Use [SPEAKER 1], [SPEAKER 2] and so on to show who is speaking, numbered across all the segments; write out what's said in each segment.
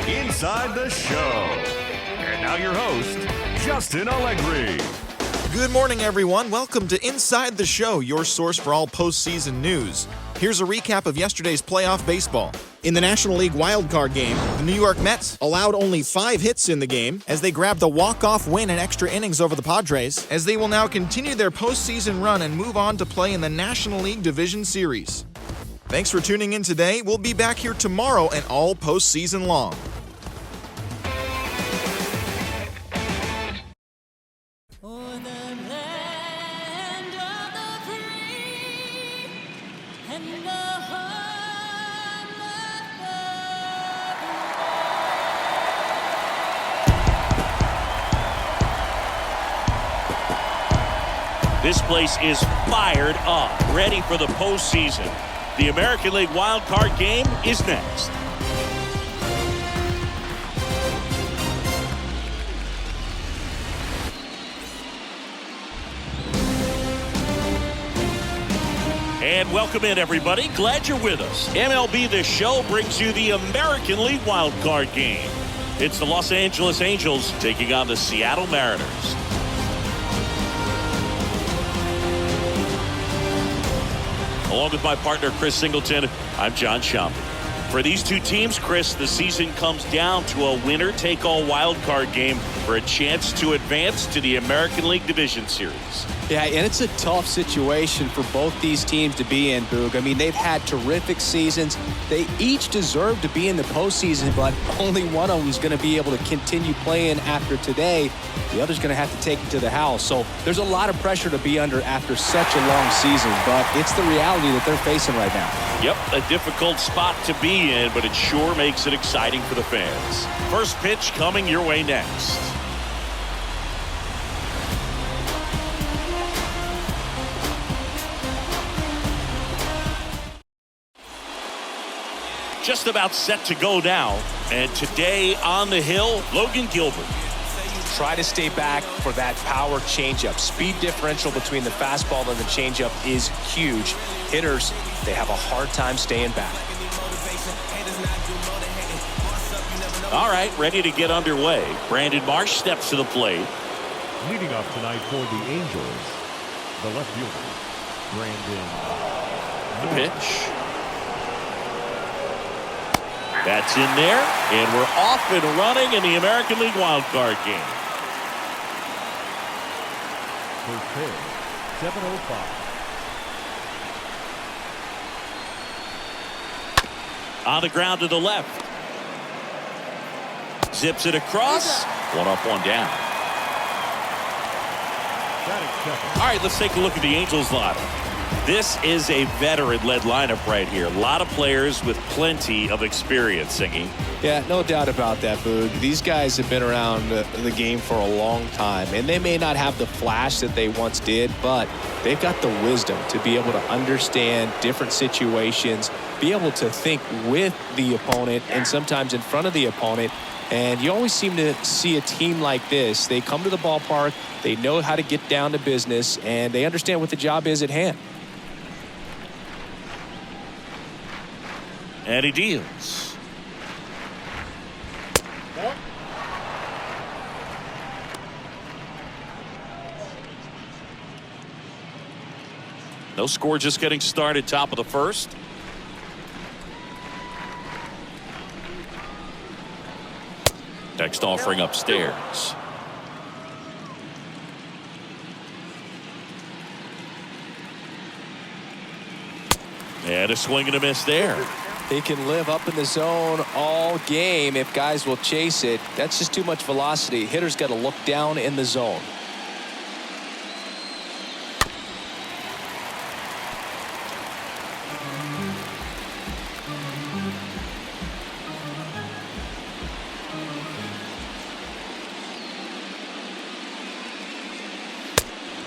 [SPEAKER 1] Inside the Show. And now your host, Justin Allegri.
[SPEAKER 2] Good morning, everyone. Welcome to Inside the Show, your source for all postseason news. Here's a recap of yesterday's playoff baseball. In the National League wildcard game, the New York Mets allowed only 5 hits in the game as they grabbed a walk-off win in extra innings over the Padres, as they will now continue their postseason run and move on to play in the National League Division Series. Thanks for tuning in today. We'll be back here tomorrow and all postseason long.
[SPEAKER 3] This place is fired up, ready for the postseason. The American League Wild Card game is next. And welcome in, everybody. Glad you're with us. MLB The Show brings you the American League Wild Card game. It's the Los Angeles Angels taking on the Seattle Mariners. Along with my partner, Chris Singleton, I'm John Sciambi. For these two teams, Chris, the season comes down to a winner-take-all wild card game for a chance to advance to the American League Division Series.
[SPEAKER 4] Yeah, and it's a tough situation for both these teams to be in, Boog. I mean, they've had terrific seasons. They each deserve to be in the postseason, but only one of them is going to be able to continue playing after today. The other's going to have to take it to the house. So there's a lot of pressure to be under after such a long season, but it's the reality that they're facing right now.
[SPEAKER 3] Yep, a difficult spot to be in, but it sure makes it exciting for the fans. First pitch coming your way next. Just about set to go now. And today on the hill, Logan Gilbert.
[SPEAKER 4] Try to stay back for that power changeup. Speed differential between the fastball and the changeup is huge. Hitters, they have a hard time staying back.
[SPEAKER 3] All right, ready to get underway. Brandon Marsh steps to the plate.
[SPEAKER 1] Leading off tonight for the Angels, the left fielder, Brandon.
[SPEAKER 3] The pitch. That's in there, and we're off and running in the American League Wild Card game.
[SPEAKER 1] First pitch, 7:05.
[SPEAKER 3] On the ground to the left. Zips it across. One up, one down. All right, let's take a look at the Angels lineup. This is a veteran-led lineup right here. A lot of players with plenty of experience, Singy.
[SPEAKER 4] Yeah, no doubt about that, Boog. These guys have been around the game for a long time, and they may not have the flash that they once did, but they've got the wisdom to be able to understand different situations, be able to think with the opponent and sometimes in front of the opponent. And you always seem to see a team like this. They come to the ballpark, they know how to get down to business, and they understand what the job is at hand.
[SPEAKER 3] And he deals. No score, just getting started, top of the first. Next offering upstairs. And a swing and a miss there.
[SPEAKER 4] He can live up in the zone all game if guys will chase it. That's just too much velocity. Hitter's got to look down in the zone.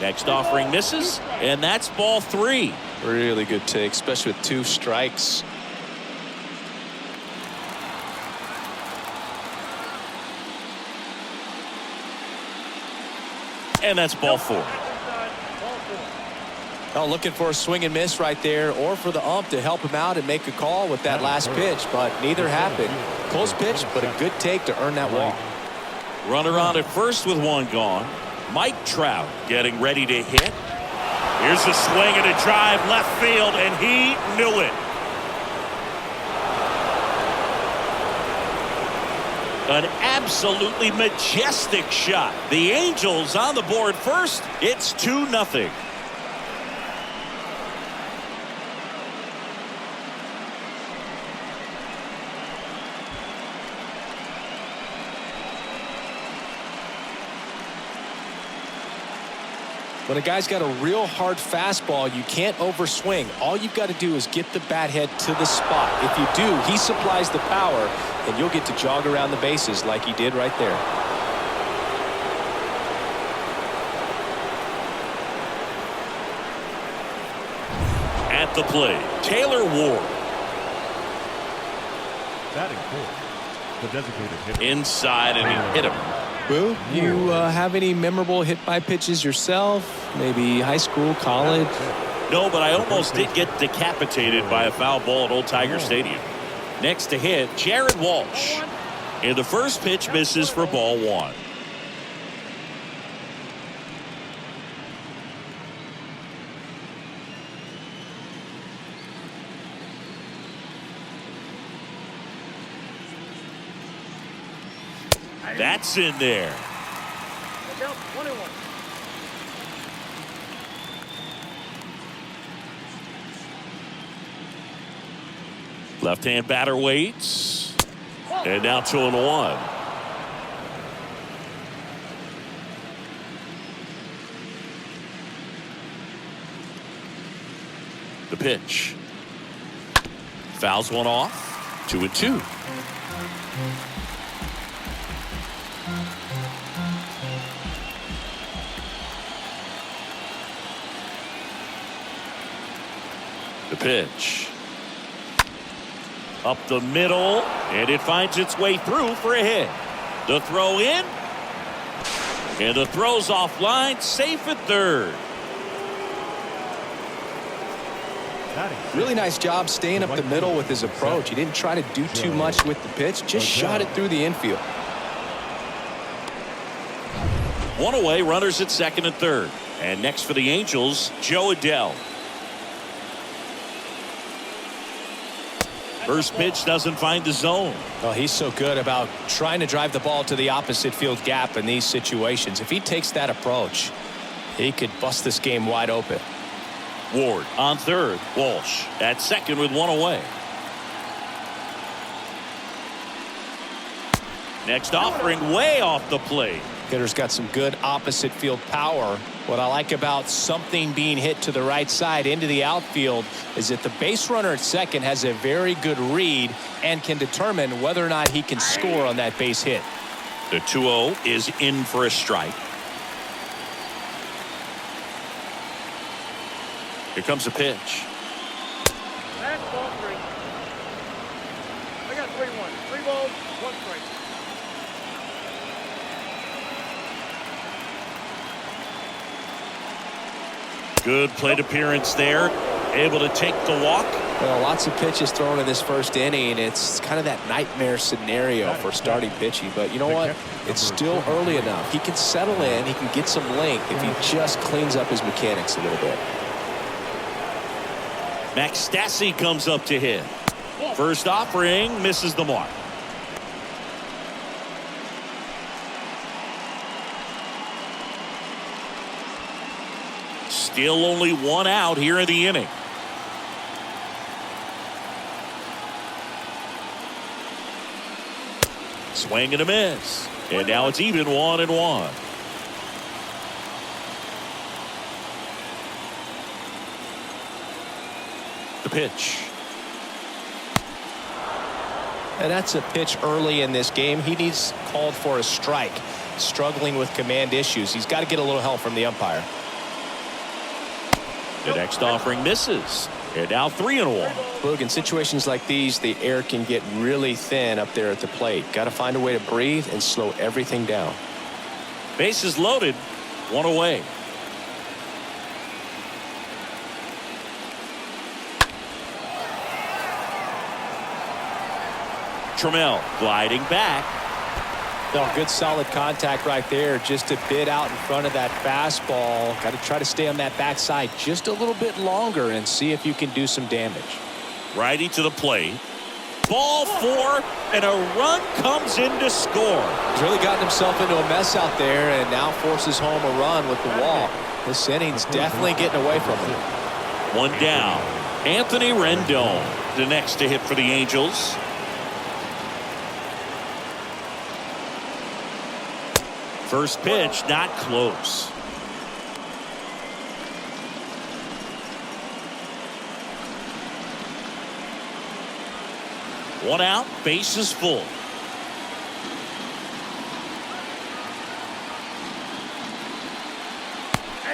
[SPEAKER 3] Next offering misses, and that's ball 3.
[SPEAKER 4] Really good take, especially with 2 strikes.
[SPEAKER 3] And that's ball 4.
[SPEAKER 4] Oh, looking for a swing and miss right there, or for the ump to help him out and make a call with that last pitch, but neither happened. Close pitch, but a good take to earn that walk.
[SPEAKER 3] Runner on at first with one gone. Mike Trout getting ready to hit. Here's a swing and a drive left field, and he knew it. An absolutely majestic shot. The Angels on the board first. It's 2-0.
[SPEAKER 4] When a guy's got a real hard fastball, you can't overswing. All you've got to do is get the bat head to the spot. If you do, he supplies the power, and you'll get to jog around the bases like he did right there.
[SPEAKER 3] At the plate, Taylor Ward.
[SPEAKER 1] Batting fourth, the designated hitter.
[SPEAKER 3] Inside, and he hit him.
[SPEAKER 4] Boo, you have any memorable hit-by pitches yourself? Maybe high school, college?
[SPEAKER 3] No, but I almost did get decapitated by a foul ball at Old Tiger Stadium. Next to hit, Jared Walsh. And the first pitch misses for ball one. That's in there. Left-hand batter waits. And now 2-1. The pitch. Fouls one off. 2-2. The pitch. Up the middle, and it finds its way through for a hit. The throw in, and the throw's offline, safe at third.
[SPEAKER 4] Really nice job staying up the middle with his approach. He didn't try to do too much with the pitch, just shot it through the infield.
[SPEAKER 3] One away, runners at second and third. And next for the Angels, Joe Adell. First pitch doesn't find the zone.
[SPEAKER 4] Oh, he's so good about trying to drive the ball to the opposite field gap in these situations. If he takes that approach, he could bust this game wide open.
[SPEAKER 3] Ward on third. Walsh at second with one away. Next offering way off the plate.
[SPEAKER 4] Hitter's got some good opposite field power. What I like about something being hit to the right side into the outfield is that the base runner at second has a very good read and can determine whether or not he can score on that base hit.
[SPEAKER 3] The 2-0 is in for a strike. Here comes a pitch.
[SPEAKER 5] That's ball three. I got 3-1. 3 balls, 1 strike.
[SPEAKER 3] Good plate appearance there. Able to take the walk.
[SPEAKER 4] Well, lots of pitches thrown in this first inning. It's kind of that nightmare scenario for starting pitching. But you know what? It's still early enough. He can settle in. He can get some length if he just cleans up his mechanics a little bit.
[SPEAKER 3] Max Stassi comes up to hit. First offering misses the mark. Still only one out here in the inning. Swing and a miss. And now it's even 1-1. The pitch.
[SPEAKER 4] And that's a pitch early in this game. He needs called for a strike. Struggling with command issues. He's got to get a little help from the umpire.
[SPEAKER 3] The next offering misses. And now 3-1.
[SPEAKER 4] Boog, in situations like these, the air can get really thin up there at the plate. Got to find a way to breathe and slow everything down.
[SPEAKER 3] Bases loaded. One away. Trammell gliding back.
[SPEAKER 4] No, good solid contact right there. Just a bit out in front of that fastball. Got to try to stay on that backside just a little bit longer and see if you can do some damage.
[SPEAKER 3] Righty to the plate. Ball 4, and a run comes in to score.
[SPEAKER 4] He's really gotten himself into a mess out there and now forces home a run with the walk. This inning's definitely getting away from him.
[SPEAKER 3] 1 down. Anthony Rendon, the next to hit for the Angels. First pitch, not close. One out, bases full.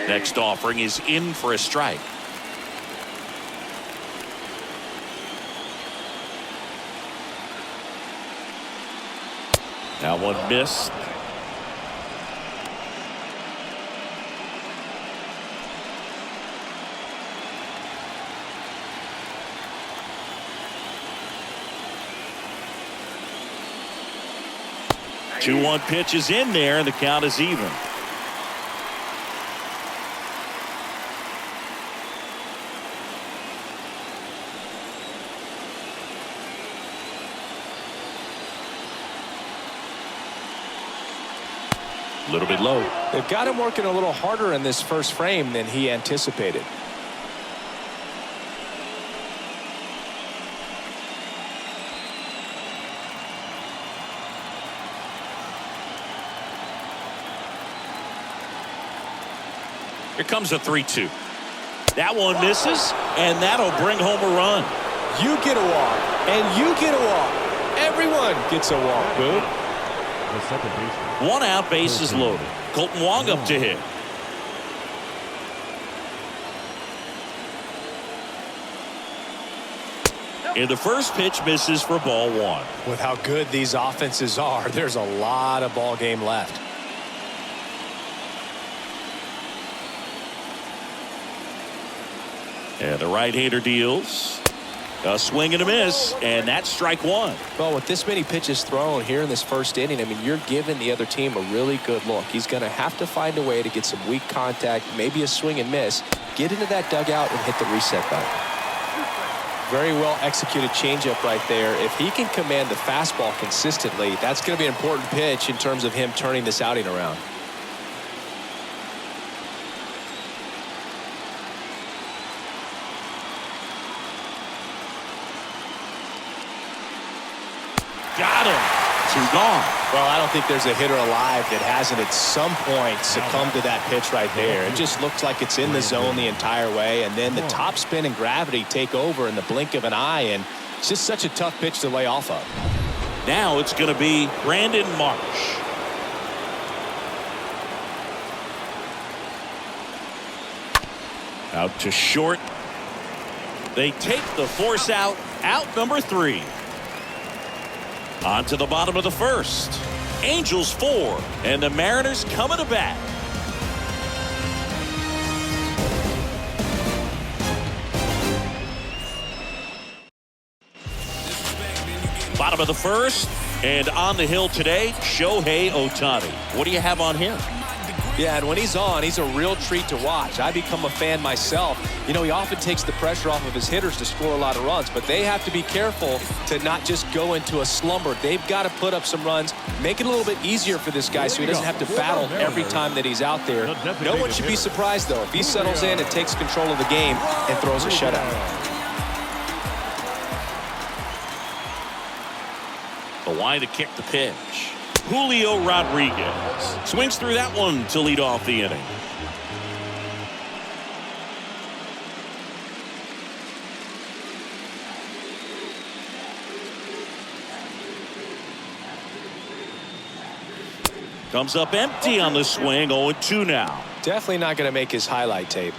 [SPEAKER 3] Next offering is in for a strike. That one missed. The 2-1 pitch is in there, and the count is even. A little bit low.
[SPEAKER 4] They've got him working a little harder in this first frame than he anticipated.
[SPEAKER 3] Here comes a 3-2. That one misses, and that'll bring home a run.
[SPEAKER 4] You get a walk, and you get a walk. Everyone gets a walk, Boog.
[SPEAKER 1] The second baseman.
[SPEAKER 3] 1 out, bases loaded. Colton Wong up to hit. And the first pitch misses for ball 1.
[SPEAKER 4] With how good these offenses are, there's a lot of ball game left.
[SPEAKER 3] And the right-hander deals. A swing and a miss, and that's strike 1.
[SPEAKER 4] Well, with this many pitches thrown here in this first inning, I mean, you're giving the other team a really good look. He's going to have to find a way to get some weak contact, maybe a swing and miss, get into that dugout and hit the reset button. Very well executed changeup right there. If he can command the fastball consistently, that's going to be an important pitch in terms of him turning this outing around.
[SPEAKER 3] Got him. 2 gone.
[SPEAKER 4] Well, I don't think there's a hitter alive that hasn't at some point succumbed to that pitch right there. It just looks like it's in the zone the entire way, and then the top spin and gravity take over in the blink of an eye, and it's just such a tough pitch to lay off of.
[SPEAKER 3] Now it's going to be Brandon Marsh. Out to short. They take the force out number 3. On to the bottom of the first. Angels 4, and the Mariners coming to bat. Bottom of the first, and on the hill today, Shohei Ohtani. What do you have on him?
[SPEAKER 4] Yeah, and when he's on, he's a real treat to watch. I become a fan myself. You know, he often takes the pressure off of his hitters to score a lot of runs, but they have to be careful to not just go into a slumber. They've got to put up some runs, make it a little bit easier for this guy so he doesn't have to battle every time that he's out there. No one should be surprised, though, if he settles in and takes control of the game and throws a shutout.
[SPEAKER 3] The line to kick the pitch. Julio Rodriguez swings through that one to lead off the inning. Comes up empty on the swing. 0-2 now.
[SPEAKER 4] Definitely not going to make his highlight tape.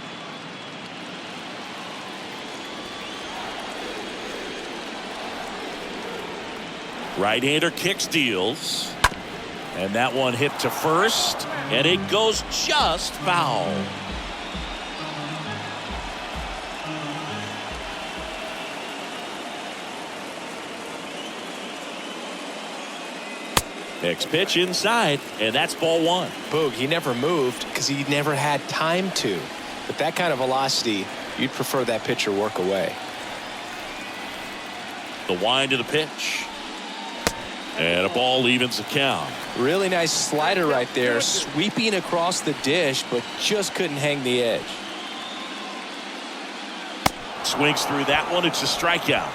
[SPEAKER 3] Right-hander kicks, deals. And that one hit to first, and it goes just foul. Next pitch inside, and that's ball one.
[SPEAKER 4] Boog, he never moved because he never had time to. But that kind of velocity, you'd prefer that pitcher work away.
[SPEAKER 3] The wind of the pitch. And a ball evens the count.
[SPEAKER 4] Really nice slider right there, sweeping across the dish, but just couldn't hang the edge.
[SPEAKER 3] Swings through that one. It's a strikeout.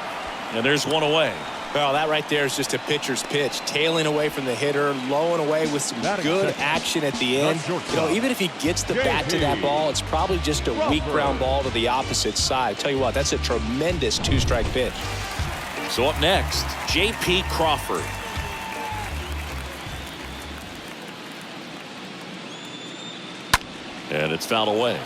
[SPEAKER 3] And there's one away.
[SPEAKER 4] Well, that right there is just a pitcher's pitch, tailing away from the hitter, lowing away with some good action at the end. You know, even if he gets the bat to that ball, it's probably just a weak ground ball to the opposite side. Tell you what, that's a tremendous two-strike pitch.
[SPEAKER 3] So up next, J.P. Crawford. And it's fouled away.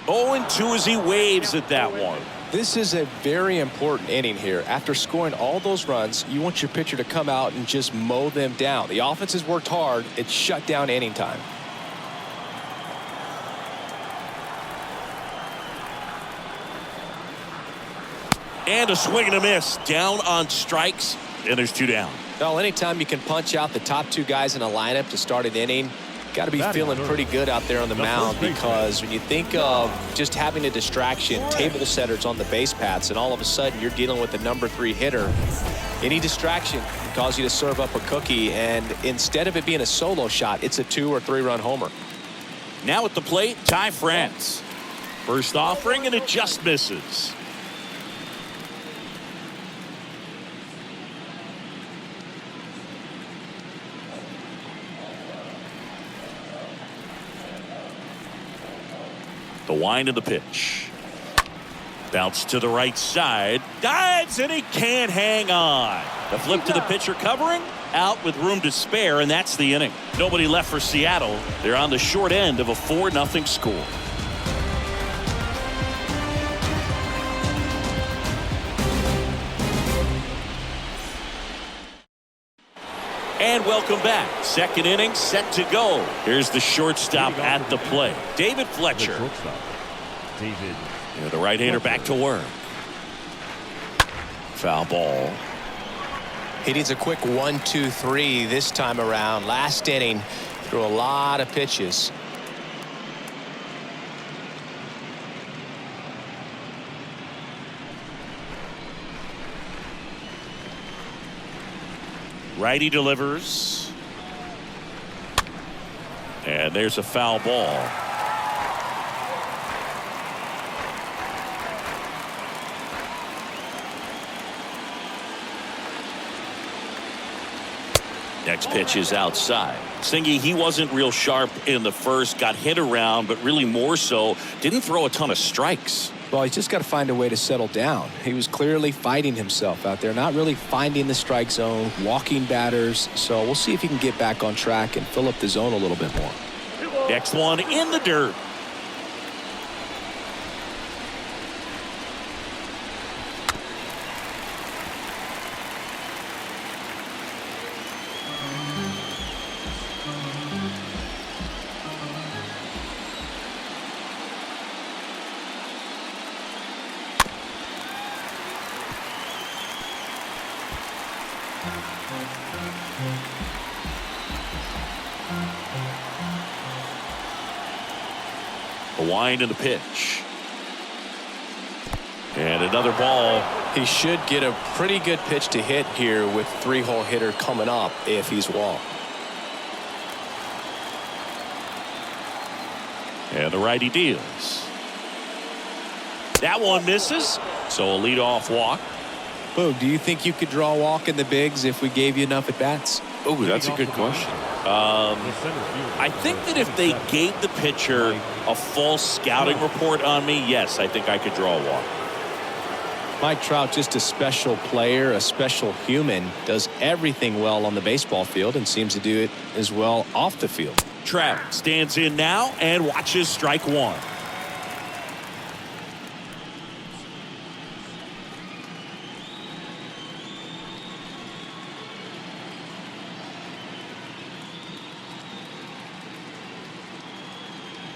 [SPEAKER 3] Oh, and 2 as he waves at that one.
[SPEAKER 4] This is a very important inning here. After scoring all those runs, you want your pitcher to come out and just mow them down. The offense has worked hard. It's shut down inning time.
[SPEAKER 3] And a swing and a miss. Down on strikes, and there's 2 down.
[SPEAKER 4] Well, anytime you can punch out the top 2 guys in a lineup to start an inning, got to be feeling pretty good out there on the mound, because when you think of just having a distraction, table setters on the base paths, and all of a sudden you're dealing with the number 3 hitter, any distraction can cause you to serve up a cookie, and instead of it being a solo shot, it's a 2 or 3 run homer.
[SPEAKER 3] Now at the plate, Ty France. First offering, and it just misses. The wind of the pitch. Bounce to the right side. Dives, and he can't hang on. The flip to the pitcher covering. Out with room to spare, and that's the inning. Nobody left for Seattle. They're on the short end of a 4-0 score. And welcome back. Second inning set to go. Here's the shortstop at the plate, David Fletcher.
[SPEAKER 1] David.
[SPEAKER 3] Yeah, the right-hander back to work. Foul ball.
[SPEAKER 4] He needs a quick 1-2-3 this time around. Last inning, threw a lot of pitches.
[SPEAKER 3] Righty delivers. And there's a foul ball. Next pitch is outside. Singy, he wasn't real sharp in the first, got hit around, but really more so, didn't throw a ton of strikes.
[SPEAKER 4] Well, he's just got to find a way to settle down. He was clearly fighting himself out there, not really finding the strike zone, walking batters. So we'll see if he can get back on track and fill up the zone a little bit more.
[SPEAKER 3] Next one in the dirt. A wind in the pitch. And another ball.
[SPEAKER 4] He should get a pretty good pitch to hit here with 3-hole hitter coming up if he's walked.
[SPEAKER 3] And the righty deals. That one misses. So a leadoff walk.
[SPEAKER 4] Boog, do you think you could draw a walk in the bigs if we gave you enough at bats?
[SPEAKER 3] Oh, that's a good question. I think that if they gave the pitcher a false scouting report on me, yes, I think I could draw a walk.
[SPEAKER 4] Mike Trout, just a special player, a special human, does everything well on the baseball field and seems to do it as well off the field.
[SPEAKER 3] Trout stands in now and watches strike one.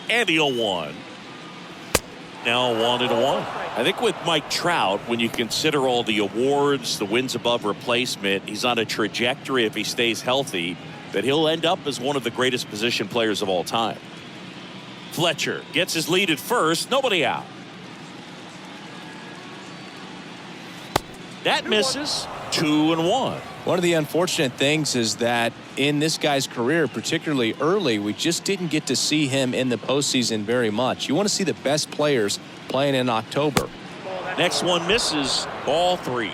[SPEAKER 3] And the 0-1. Now 1-1. I think with Mike Trout, when you consider all the awards, the wins above replacement, he's on a trajectory, if he stays healthy, that he'll end up as one of the greatest position players of all time. Fletcher gets his lead at first. Nobody out. That misses. 2-1.
[SPEAKER 4] One of the unfortunate things is that in this guy's career, particularly early, we just didn't get to see him in the postseason very much. You want to see the best players playing in October.
[SPEAKER 3] Next one misses. Ball 3.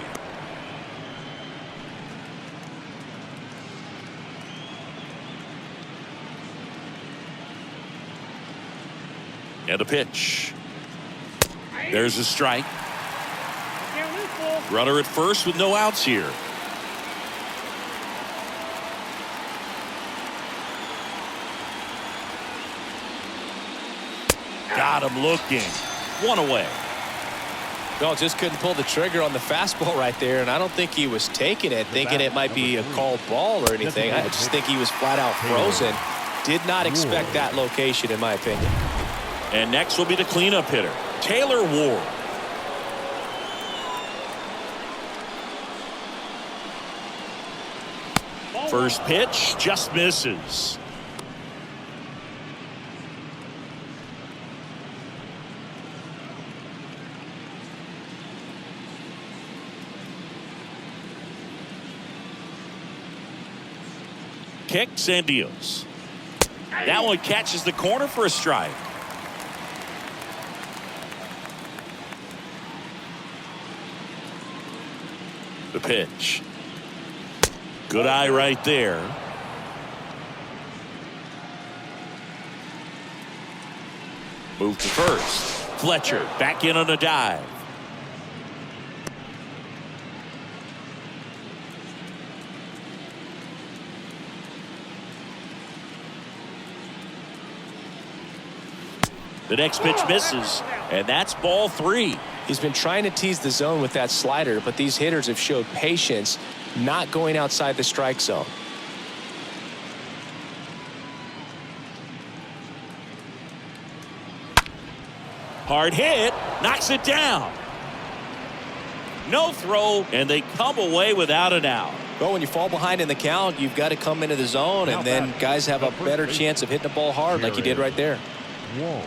[SPEAKER 3] And a pitch. There's a strike. Runner at first with no outs here. Got him looking. One away.
[SPEAKER 4] No, just couldn't pull the trigger on the fastball right there, and I don't think he was taking it, thinking it might be a called ball or anything. I just think he was flat out frozen. Did not expect that location, in my opinion.
[SPEAKER 3] And next will be the cleanup hitter, Taylor Ward. First pitch just misses. Kicks and deals. That one catches the corner for a strike. The pitch. Good eye right there. Move to first. Fletcher back in on a dive. The next pitch misses, and that's ball 3.
[SPEAKER 4] He's been trying to tease the zone with that slider, but these hitters have showed patience, not going outside the strike zone.
[SPEAKER 3] Hard hit, knocks it down. No throw, and they come away without an out.
[SPEAKER 4] Well, when you fall behind in the count, you've got to come into the zone, and then guys have a better chance of hitting the ball hard like he did right there.
[SPEAKER 1] Whoa.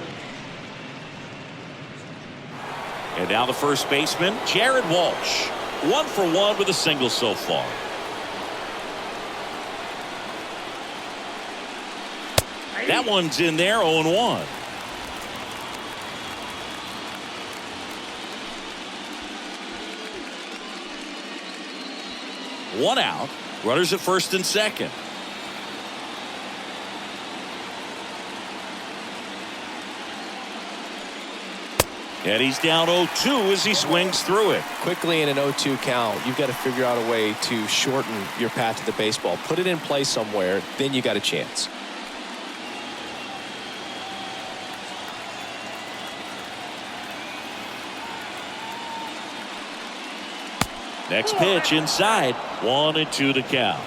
[SPEAKER 3] And now the first baseman, Jared Walsh. 1 for 1 with a single so far. That one's in there, 0-1. One out. Runners at first and second. And he's down 0-2 as he swings through it.
[SPEAKER 4] Quickly in an 0-2 count, you've got to figure out a way to shorten your path to the baseball. Put it in play somewhere, then you got a chance.
[SPEAKER 3] Next pitch inside. 1-2 to count.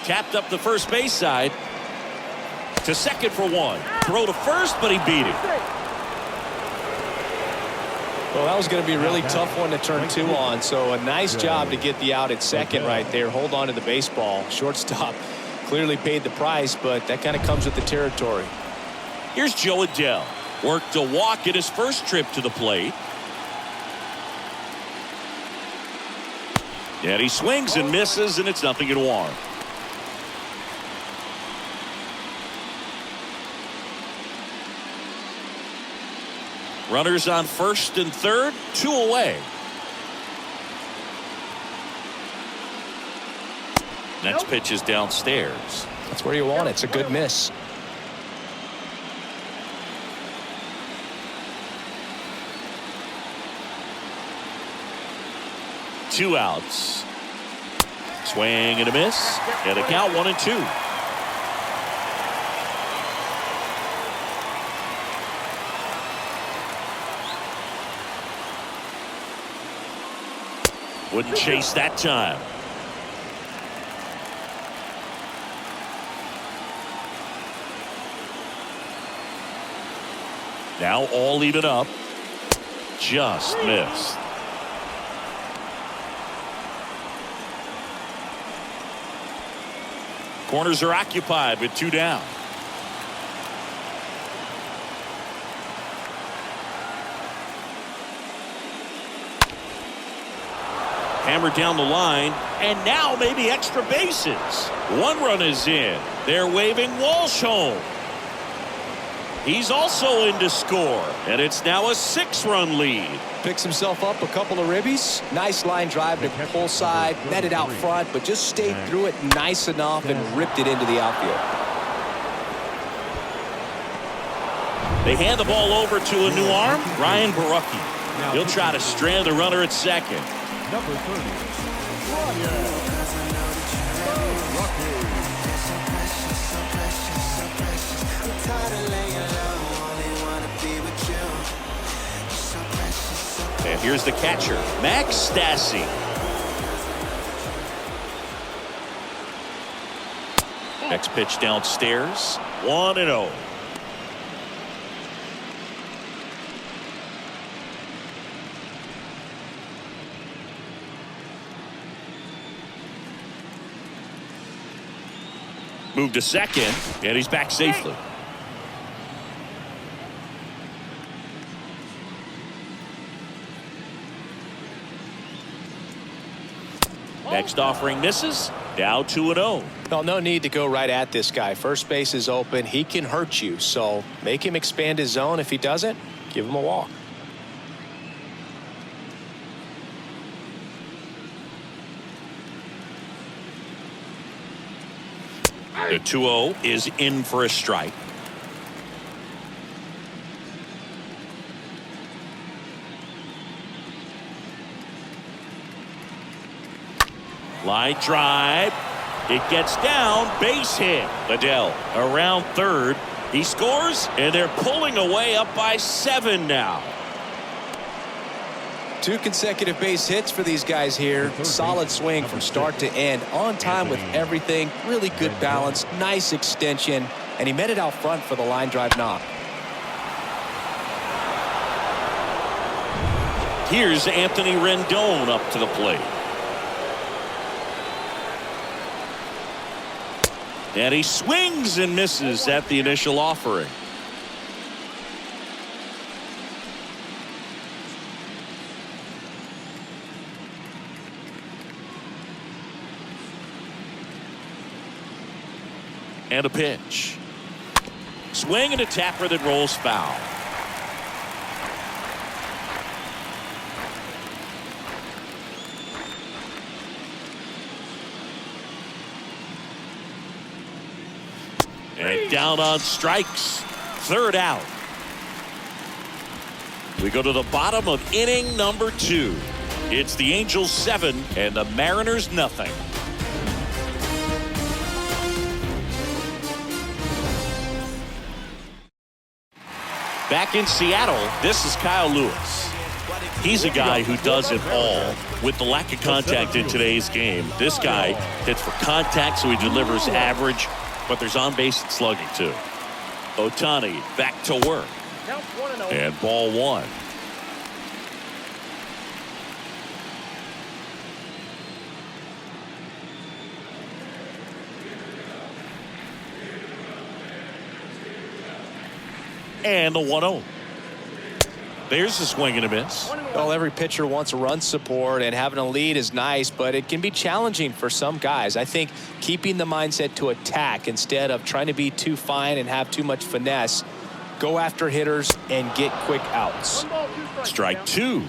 [SPEAKER 3] Tapped up the first base side. To second for 1. Throw to first, but he beat it.
[SPEAKER 4] Well, that was going to be a really tough one to turn 2 on. So a nice job to get the out at second right there. Hold on to the baseball. Shortstop clearly paid the price, but that kind of comes with the territory.
[SPEAKER 3] Here's Joe Adell. Worked a walk at his first trip to the plate. And he swings and misses, and it's 0-1. Runners on first and third, 2 away. Next pitch is downstairs.
[SPEAKER 4] That's where you want it. It's a good miss.
[SPEAKER 3] Two outs. Swing and a miss. And a count 1-2. Wouldn't chase that time. Now all even up. Just missed. Corners are occupied with 2 down. Hammered down the line, and now maybe extra bases. 1 run is in. They're waving Walsh home. He's also in to score, and it's now a 6-run lead.
[SPEAKER 4] Picks himself up a couple of ribbies. Nice line drive to pull side, met it out front, but just stayed through it nice enough and ripped it into the outfield.
[SPEAKER 3] They hand the ball over to a new arm, Ryan Borucki. He'll try to strand the runner at second.
[SPEAKER 1] Number 30,
[SPEAKER 3] And here's the catcher, Max Stassi. Next pitch downstairs, 1-0. Move to second, and he's back safely. Next offering misses. Now 2-0.
[SPEAKER 4] Well, no need to go right at this guy. First base is open. He can hurt you. So make him expand his zone. If he doesn't, give him a walk.
[SPEAKER 3] The 2-0 is in for a strike. Line drive. It gets down. Base hit. Liddell around third. He scores, and they're pulling away up by 7 now.
[SPEAKER 4] 2 consecutive base hits for these guys here. Solid swing from start to end. On time with everything. Really good balance. Nice extension. And he met it out front for the line drive knock.
[SPEAKER 3] Here's Anthony Rendon up to the plate. And he swings and misses at the initial offering. And a pitch. Swing and a tapper that rolls foul. And down on strikes. 3rd out. We go to the bottom of inning number 2. It's the Angels 7 and the Mariners nothing. Back in Seattle, this is Kyle Lewis. He's a guy who does it all. With the lack of contact in today's game, this guy hits for contact, so he delivers average, but there's on-base and slugging too. Ohtani back to work. And ball 1. And the 1-0. There's a swing and a miss.
[SPEAKER 4] Well, every pitcher wants a run support, and having a lead is nice, but it can be challenging for some guys. I think keeping the mindset to attack instead of trying to be too fine and have too much finesse. Go after hitters and get quick outs.
[SPEAKER 3] Strike 2.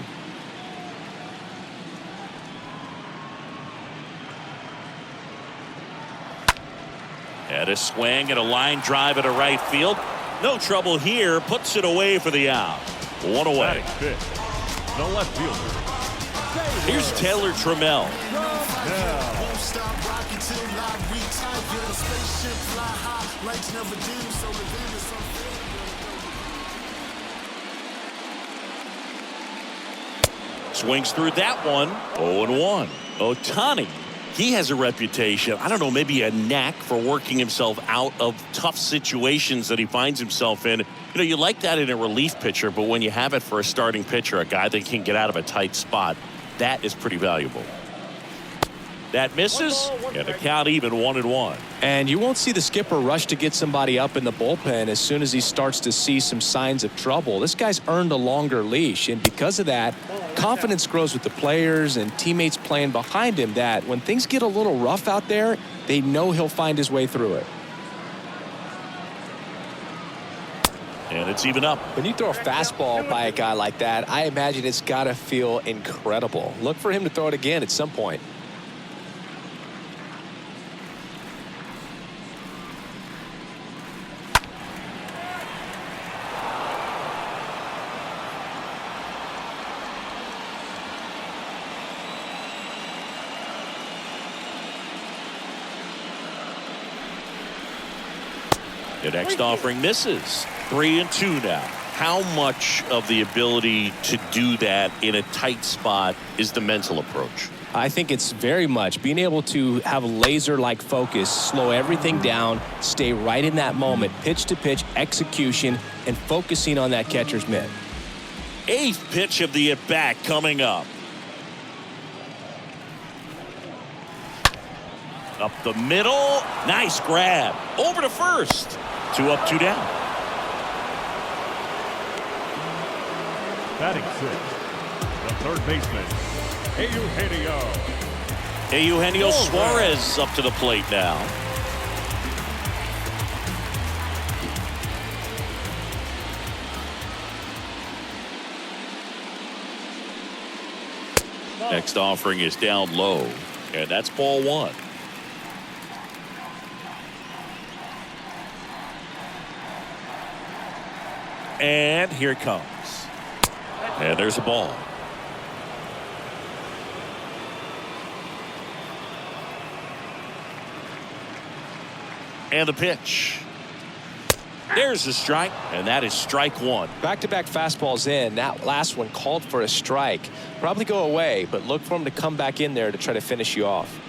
[SPEAKER 3] And a swing and a line drive at a right field. No trouble here. Puts it away for the out. 1 away.
[SPEAKER 1] The left fielder.
[SPEAKER 3] Here's Taylor Trammell. Swings through that one. 0-1. Ohtani, he has a reputation, I don't know, maybe a knack for working himself out of tough situations that he finds himself in. You know, you like that in a relief pitcher, but when you have it for a starting pitcher, a guy that can get out of a tight spot, that is pretty valuable. That misses, and the count even 1-1.
[SPEAKER 4] And you won't see the skipper rush to get somebody up in the bullpen as soon as he starts to see some signs of trouble. This guy's earned a longer leash, and because of that, confidence grows with the players and teammates playing behind him, that when things get a little rough out there, they know he'll find his way through it.
[SPEAKER 3] And it's even up.
[SPEAKER 4] When you throw a fastball by a guy like that, I imagine it's got to feel incredible. Look for him to throw it again at some point.
[SPEAKER 3] The next offering misses. 3-2 now. How much of the ability to do that in a tight spot is the mental approach?
[SPEAKER 4] I think it's very much being able to have laser-like focus, slow everything down, stay right in that moment, pitch-to-pitch execution, and focusing on that catcher's mitt.
[SPEAKER 3] 8th pitch of the at-bat coming up. Up the middle. Nice grab. Over to first. 2 up, 2 down.
[SPEAKER 1] Batting 6th, the third baseman, Eugenio.
[SPEAKER 3] Eugenio Suarez up to the plate now. Next offering is down low, and that's ball 1. And here it comes. And there's a ball. And the pitch. There's the strike, and that is strike 1.
[SPEAKER 4] Back-to-back fastballs in. That last one called for a strike. Probably go away, but look for him to come back in there to try to finish you off.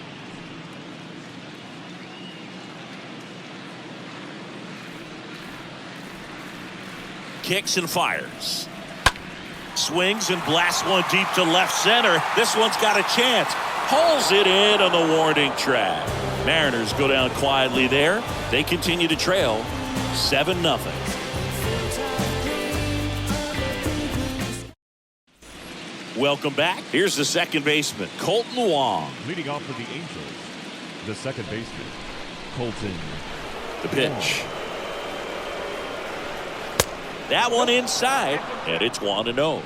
[SPEAKER 3] Kicks and fires. Swings and blasts one deep to left center. This one's got a chance. Hauls it in on the warning track. Mariners go down quietly there. They continue to trail 7-0. Welcome back. Here's the second baseman, Colton Wong.
[SPEAKER 1] Leading off for the Angels, the second baseman, Colton.
[SPEAKER 3] The pitch. That one inside, and it's 1-0.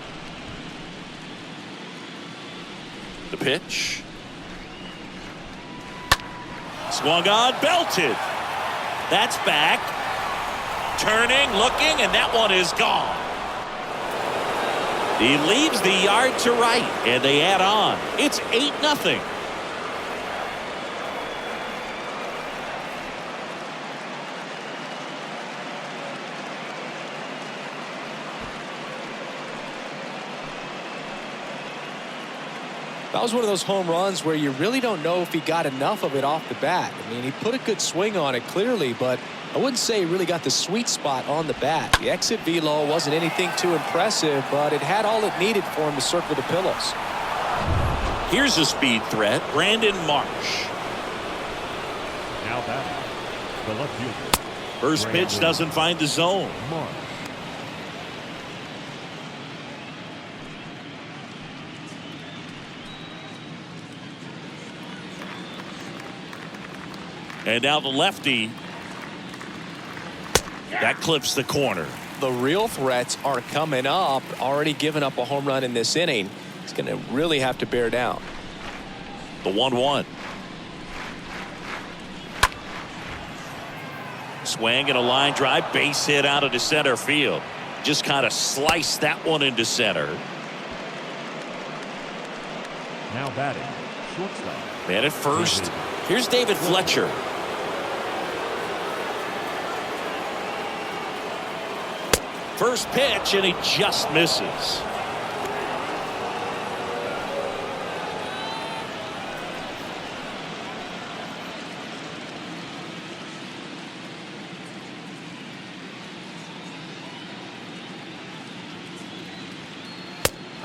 [SPEAKER 3] The pitch. Swung on, belted. That's back. Turning, looking, and that one is gone. He leaves the yard to right, and they add on. It's 8-0.
[SPEAKER 4] That was one of those home runs where you really don't know if he got enough of it off the bat. I mean, he put a good swing on it clearly, but I wouldn't say he really got the sweet spot on the bat. The exit velo wasn't anything too impressive, but it had all it needed for him to circle the pillows.
[SPEAKER 3] Here's a speed threat, Brandon Marsh.
[SPEAKER 1] Now batting, the left fielder.
[SPEAKER 3] First pitch doesn't find the zone.
[SPEAKER 1] Marsh.
[SPEAKER 3] And now the lefty. That clips the corner.
[SPEAKER 4] The real threats are coming up. Already given up a home run in this inning. He's going to really have to bear down.
[SPEAKER 3] The 1-1. Swing and a line drive. Base hit out of the center field. Just kind of sliced that one into center.
[SPEAKER 1] Now batting, shortstop.
[SPEAKER 3] Man at first. Here's David Fletcher. First pitch, and he just misses.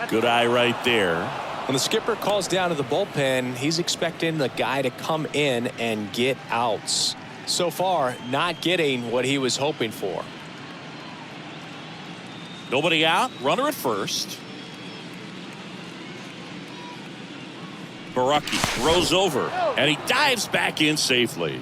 [SPEAKER 3] Good eye right there.
[SPEAKER 4] When the skipper calls down to the bullpen, he's expecting the guy to come in and get outs. So far, not getting what he was hoping for.
[SPEAKER 3] Nobody out. Runner at first. Baraki throws over, and he dives back in safely.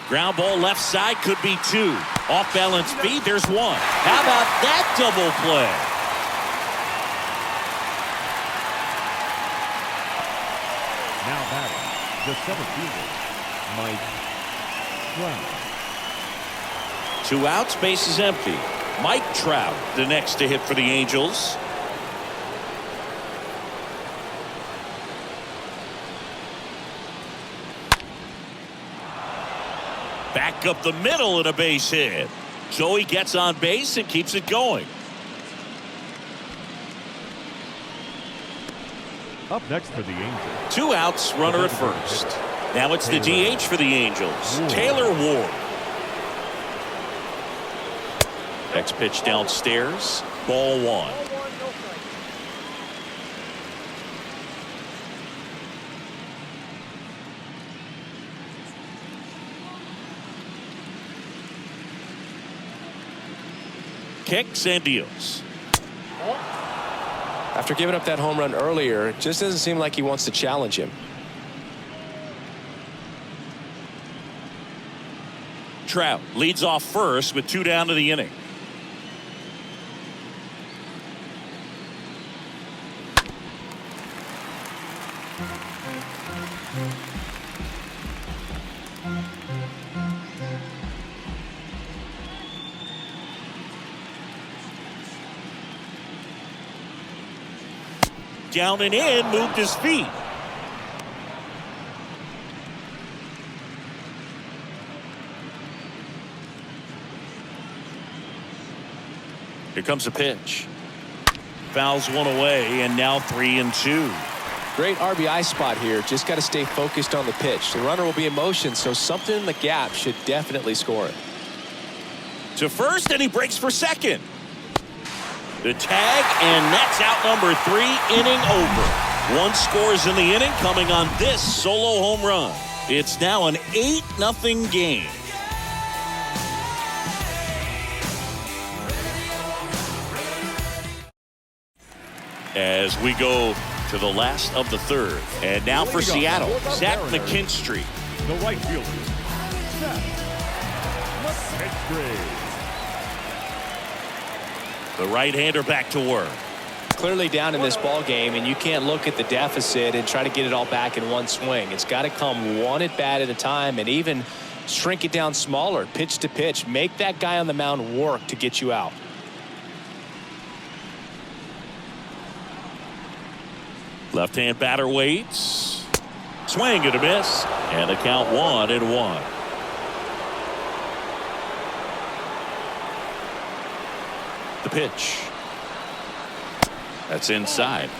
[SPEAKER 3] Ground ball left side, could be two. Off balance feet, there's one. How about that double play?
[SPEAKER 1] Now batting, the center fielder, Mike Trout.
[SPEAKER 3] 2 outs, base is empty. Mike Trout, the next to hit for the Angels. Back up the middle and a base hit. Joey gets on base and keeps it going.
[SPEAKER 1] Up next for the Angels,
[SPEAKER 3] 2 outs, runner at first. Now it's the DH for the Angels, Taylor Ward. Next pitch downstairs, ball 1.
[SPEAKER 5] Ball 1, no strike.
[SPEAKER 3] Kicks and deals.
[SPEAKER 4] After giving up that home run earlier, it just doesn't seem like he wants to challenge him.
[SPEAKER 3] Trout leads off first with 2 down to the inning. Down and in, moved his feet. Here comes a pitch. Fouls one away, and now 3-2.
[SPEAKER 4] Great RBI spot here. Just got to stay focused on the pitch. The runner will be in motion, so something in the gap should definitely score it.
[SPEAKER 3] To first, and he breaks for second. The tag, and that's out number 3, inning over. 1 scores in the inning, coming on this solo home run. It's now an 8-0 game. As we go to the last of the 3rd. And now for Seattle, Zach McKinstry.
[SPEAKER 1] the right fielder, Seth McKinstry.
[SPEAKER 3] The right-hander back to work.
[SPEAKER 4] Clearly down in this ball game, and you can't look at the deficit and try to get it all back in one swing. It's got to come one at bat at a time, and even shrink it down smaller, pitch to pitch. Make that guy on the mound work to get you out.
[SPEAKER 3] Left-hand batter waits. Swing and a miss, and the count 1-1. The pitch. That's inside.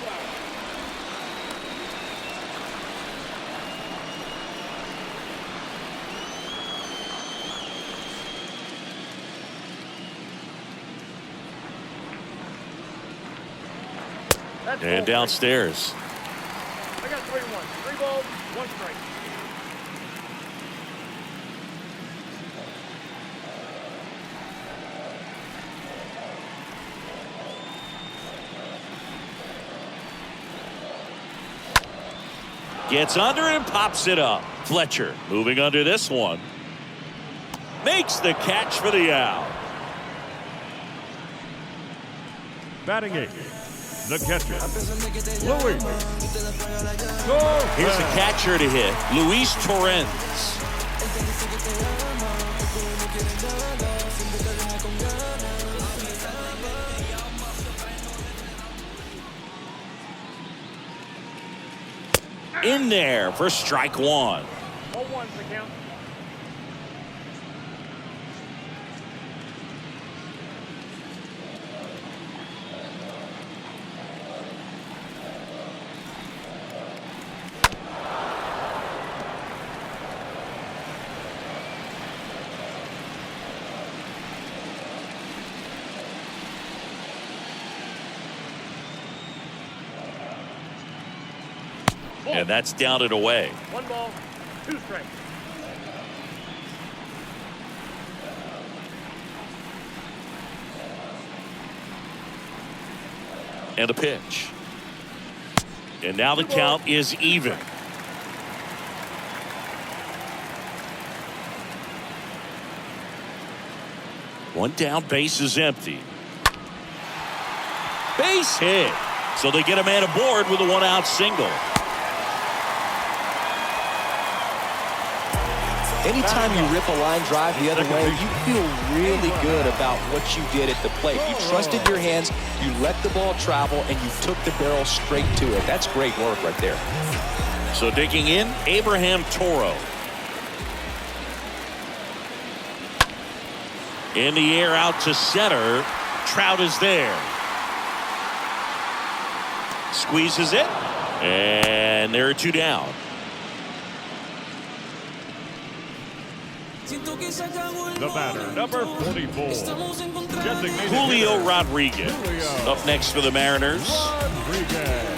[SPEAKER 3] And downstairs.
[SPEAKER 5] I got 3-1. 3 balls, 1 strike.
[SPEAKER 3] Gets under and pops it up. Fletcher moving under this one. Makes the catch for the out.
[SPEAKER 1] Batting 8th, the catcher, Louis.
[SPEAKER 3] Here's the catcher to hit, Luis Torrens. In there for strike 1.
[SPEAKER 5] 0-1's the count.
[SPEAKER 3] And that's down and away.
[SPEAKER 5] 1 ball, 2 strikes.
[SPEAKER 3] And a pitch. And now the count is even. One down, base is empty. Base hit. So they get a man aboard with a 1-out single.
[SPEAKER 4] Anytime you rip a line drive the other way, you feel really good about what you did at the plate. You trusted your hands, you let the ball travel, and you took the barrel straight to it. That's great work right there.
[SPEAKER 3] So digging in, Abraham Toro. In the air out to center. Trout is there. Squeezes it. And there are 2 down.
[SPEAKER 1] The batter, number 44. Designated
[SPEAKER 3] Julio
[SPEAKER 1] hitter,
[SPEAKER 3] Rodriguez.
[SPEAKER 1] Julio
[SPEAKER 3] Up next for the Mariners.
[SPEAKER 1] Rodriguez.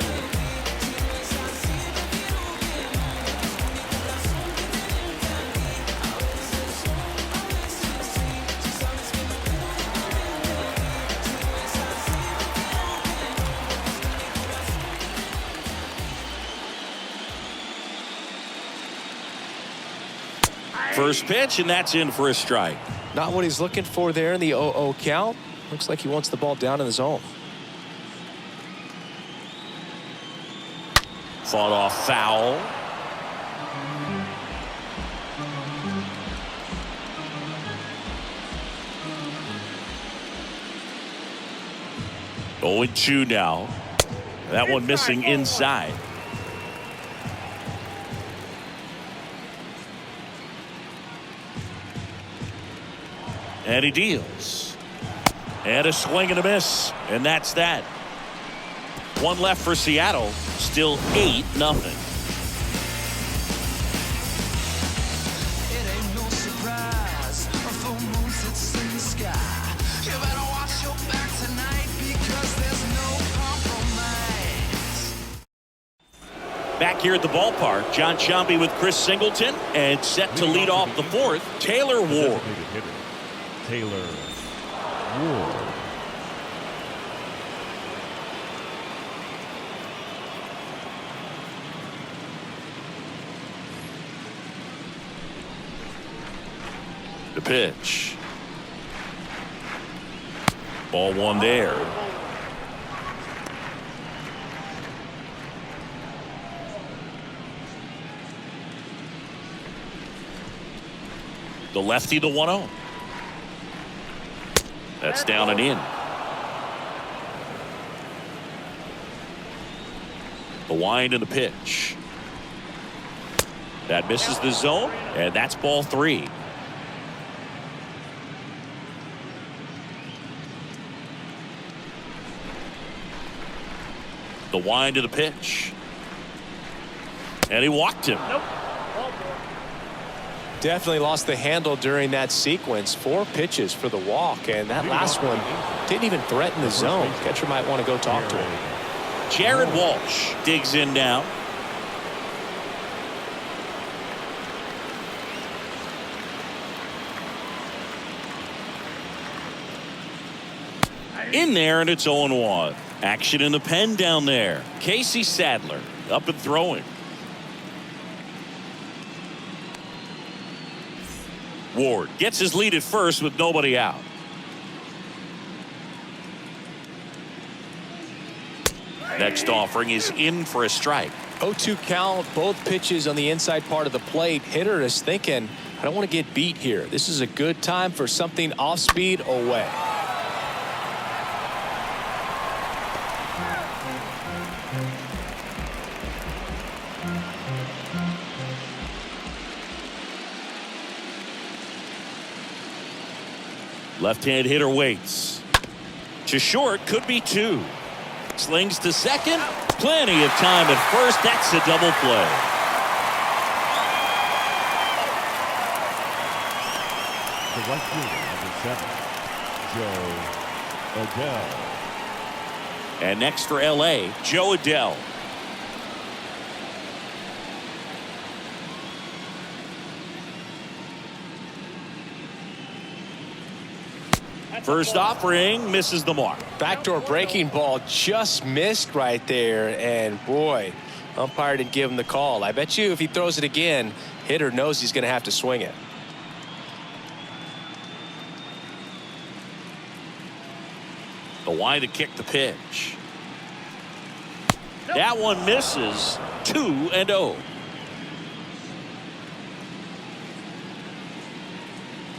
[SPEAKER 3] First pitch, and that's in for a strike.
[SPEAKER 4] Not what he's looking for there in the 0-0 count. Looks like he wants the ball down in the zone.
[SPEAKER 3] Fought off foul. Oh, 2 now. That one missing inside. And he deals. And a swing and a miss. And that's that. 1 left for Seattle. Still 8-0.
[SPEAKER 6] It ain't no surprise. A full moon sits in the sky. You better watch your back tonight because there's no compromise.
[SPEAKER 3] Back here at the ballpark, John Sciambi with Chris Singleton, and set to lead off the 4th, Taylor Ward.
[SPEAKER 1] Designated hitter, Taylor Ward.
[SPEAKER 3] The pitch. Ball 1 there. The lefty, the 1-0. That's down and in. The wind and the pitch. That misses the zone, and that's ball 3. The wind to the pitch. And he walked him.
[SPEAKER 5] Nope. Ball 4.
[SPEAKER 4] Definitely lost the handle during that sequence. 4 pitches for the walk, and that last one didn't even threaten the zone. Catcher might want to go talk to him.
[SPEAKER 3] Jared Walsh digs in now. In there, and it's 0-1. Action in the pen down there. Casey Sadler up and throwing. Ward gets his lead at first with nobody out. Next offering is in for a strike.
[SPEAKER 4] 0-2 count, both pitches on the inside part of the plate. Hitter is thinking, I don't want to get beat here. This is a good time for something off speed away.
[SPEAKER 3] Left-hand hitter waits. To short, could be 2. Slings to second. Plenty of time at first. That's a double play.
[SPEAKER 1] The right fielder, number 7, Joe Adell.
[SPEAKER 3] And next for L.A., Joe Adell. First offering misses the mark.
[SPEAKER 4] Backdoor breaking ball just missed right there, and boy, umpire didn't give him the call. I bet you if he throws it again, hitter knows he's going to have to swing it.
[SPEAKER 3] The wide to kick the pitch. That one misses. 2-0.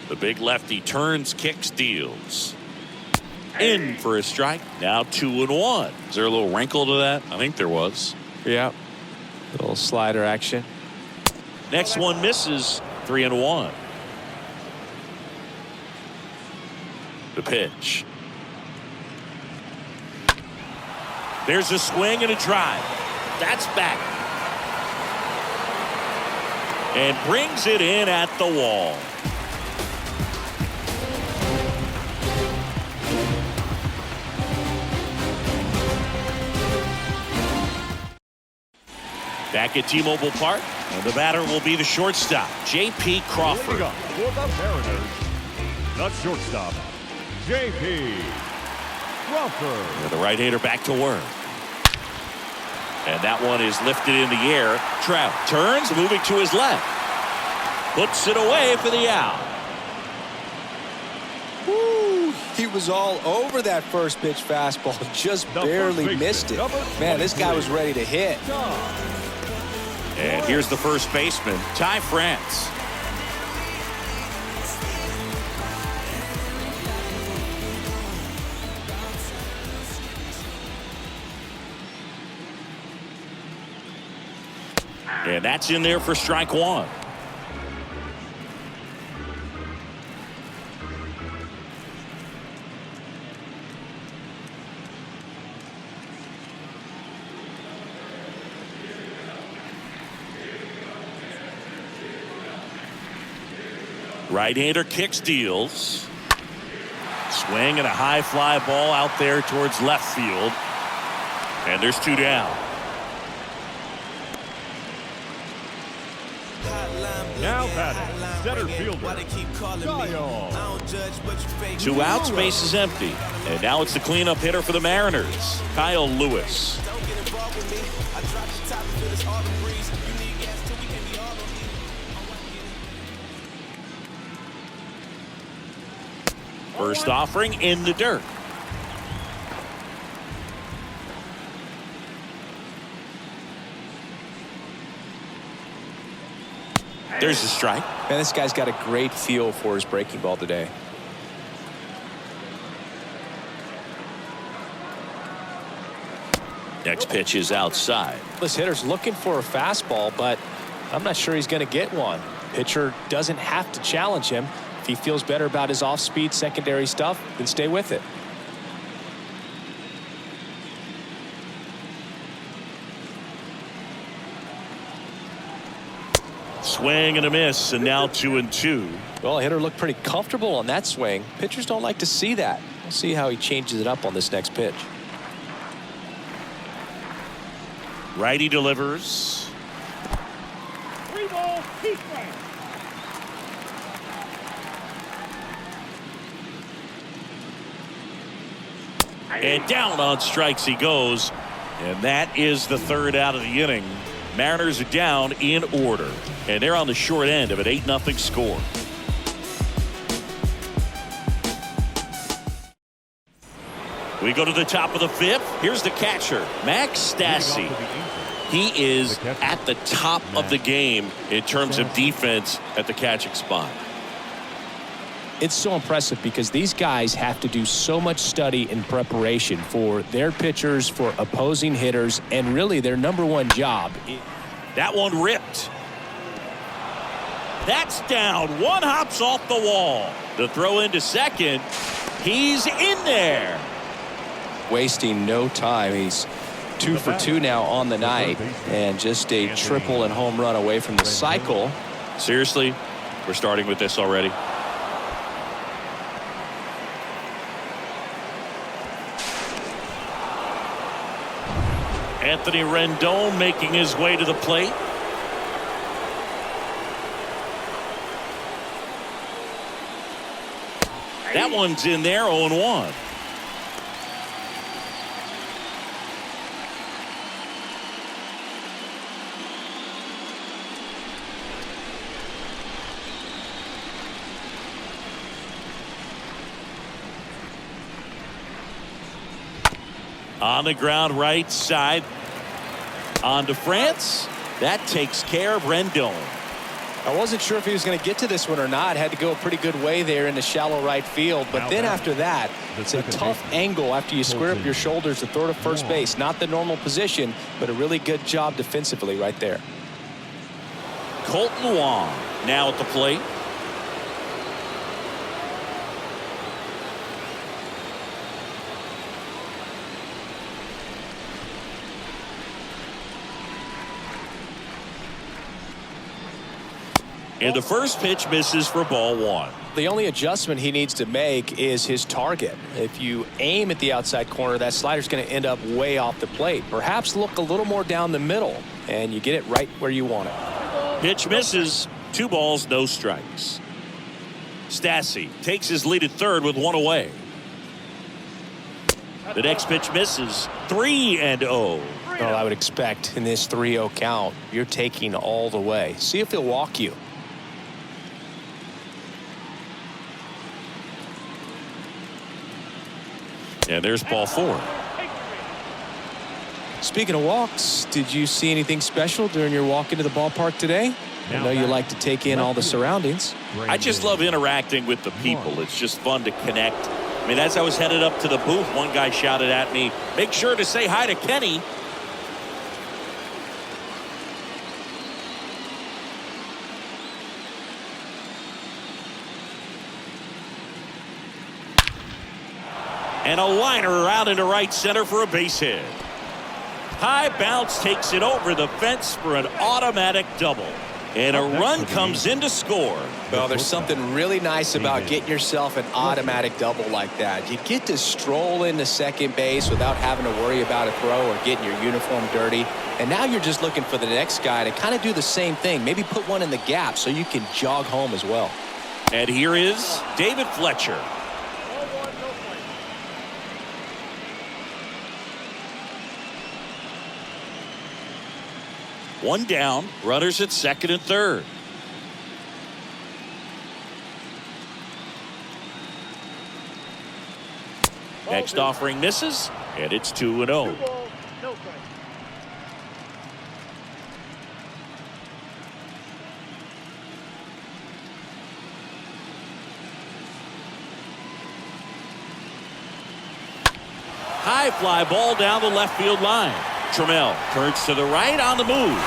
[SPEAKER 3] The big lefty turns, kicks, deals. In for a strike. Now 2-1. Is there a little wrinkle to that? I think there was.
[SPEAKER 4] Yeah. Little slider action.
[SPEAKER 3] Next one misses. 3-1. The pitch. There's a swing and a drive. That's back. And brings it in at the wall. Back at T-Mobile Park, and the batter will be the shortstop, J.P. Crawford.
[SPEAKER 1] Leading up for the Mariners, the shortstop, J.P. Crawford.
[SPEAKER 3] And the right-hander back to work. And that one is lifted in the air. Trout turns, moving to his left. Puts it away for the out.
[SPEAKER 4] Woo, he was all over that first pitch fastball, just barely missed it. Man, this guy was ready to hit.
[SPEAKER 3] And here's the first baseman, Ty France. And that's in there for strike one. Right-hander kicks, deals. Swing and a high fly ball out there towards left field. And there's two down.
[SPEAKER 1] Now batting, center fielder, Kyle.
[SPEAKER 3] 2 outs, base is empty. And now it's the cleanup hitter for the Mariners, Kyle Lewis. First offering in the dirt. There's the strike.
[SPEAKER 4] Man, this guy's got a great feel for his breaking ball today.
[SPEAKER 3] Next pitch is outside.
[SPEAKER 4] This hitter's looking for a fastball, but I'm not sure he's going to get one. Pitcher doesn't have to challenge him. If he feels better about his off-speed secondary stuff, then stay with it.
[SPEAKER 3] Swing and a miss, and now 2-2.
[SPEAKER 4] Well, hitter looked pretty comfortable on that swing. Pitchers don't like to see that. We'll see how he changes it up on this next pitch.
[SPEAKER 3] Righty delivers.
[SPEAKER 5] 3 balls, 2 strikes.
[SPEAKER 3] And down on strikes he goes. And that is the third out of the inning. Mariners are down in order. And they're on the short end of an 8-0 score. We go to the top of the 5th. Here's the catcher, Max Stassi. He is at the top of the game in terms of defense at the catching spot.
[SPEAKER 4] It's so impressive because these guys have to do so much study and preparation for their pitchers, for opposing hitters, and really their #1 job.
[SPEAKER 3] That one ripped. That's down. One hops off the wall. The throw into second. He's in there.
[SPEAKER 4] Wasting no time. He's 2 for 2 now on the night, and just a triple and home run away from the cycle.
[SPEAKER 3] Seriously, we're starting with this already. Anthony Rendon making his way to the plate. That one's in there, 0-1. On the ground, right side. On to France. That takes care of Rendon.
[SPEAKER 4] I wasn't sure if he was going to get to this one or not. Had to go a pretty good way there in the shallow right field. But
[SPEAKER 1] Now
[SPEAKER 4] then
[SPEAKER 1] back.
[SPEAKER 4] after that,
[SPEAKER 1] The
[SPEAKER 4] it's a
[SPEAKER 1] second
[SPEAKER 4] tough
[SPEAKER 1] baseman.
[SPEAKER 4] angle after you square up
[SPEAKER 1] Colton
[SPEAKER 4] your shoulders to throw to first
[SPEAKER 1] Wong.
[SPEAKER 4] base. Not the normal position, but a really good job defensively right there.
[SPEAKER 3] Colton Wong now at the plate. And the first pitch misses for ball 1.
[SPEAKER 4] The only adjustment he needs to make is his target. If you aim at the outside corner, that slider's going to end up way off the plate. Perhaps look a little more down the middle, and you get it right where you want it.
[SPEAKER 3] Pitch misses. 2 balls, no strikes. Stassi takes his lead at third with 1 away. The next pitch misses. 3-0.
[SPEAKER 4] Well, I would expect in this 3-0 count, you're taking all the way. See if he'll walk you.
[SPEAKER 3] And there's ball 4.
[SPEAKER 4] Speaking of walks, did you see anything special during your walk into the ballpark today? I know you like to take in all the surroundings.
[SPEAKER 3] I just love interacting with the people. It's just fun to connect. I mean, as I was headed up to the booth, one guy shouted at me, "Make sure to say hi to Kenny." And a liner out into right center for a base hit. High bounce takes it over the fence for an automatic double. And a run comes in to score.
[SPEAKER 4] Well, there's something really nice about getting yourself an automatic double like that. You get to stroll into second base without having to worry about a throw or getting your uniform dirty. And now you're just looking for the next guy to kind of do the same thing. Maybe put one in the gap so you can jog home as well.
[SPEAKER 3] And here is David Fletcher.
[SPEAKER 5] Ball 1, no play.
[SPEAKER 3] One down, runners at second and third. Next offering misses, and it's 2-0.
[SPEAKER 5] 2 balls, no strike.
[SPEAKER 3] High fly ball down the left field line. Trammell turns to the right on the move.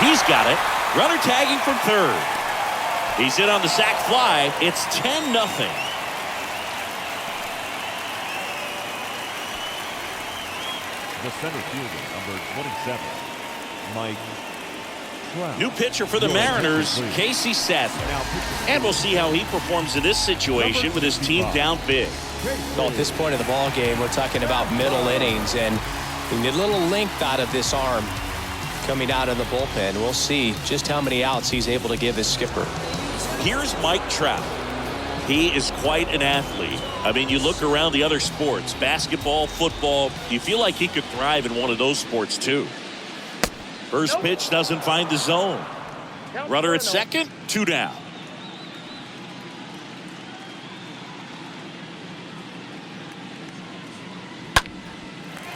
[SPEAKER 3] He's got it. Runner tagging from third. He's in on the sac fly. It's 10-0.
[SPEAKER 1] The center fielder, number 27, Mike Trout.
[SPEAKER 3] New pitcher for the Mariners, Casey Sadler. And we'll see how he performs in this situation with his team down big.
[SPEAKER 4] Well, at this point of the ball game, we're talking about middle innings, and we need a little length out of this arm coming out of the bullpen. We'll see just how many outs he's able to give his skipper.
[SPEAKER 3] Here's Mike Trout. He is quite an athlete. I mean, you look around the other sports, basketball, football, you feel like he could thrive in one of those sports too. First pitch doesn't find the zone. Runner at second, 2 down.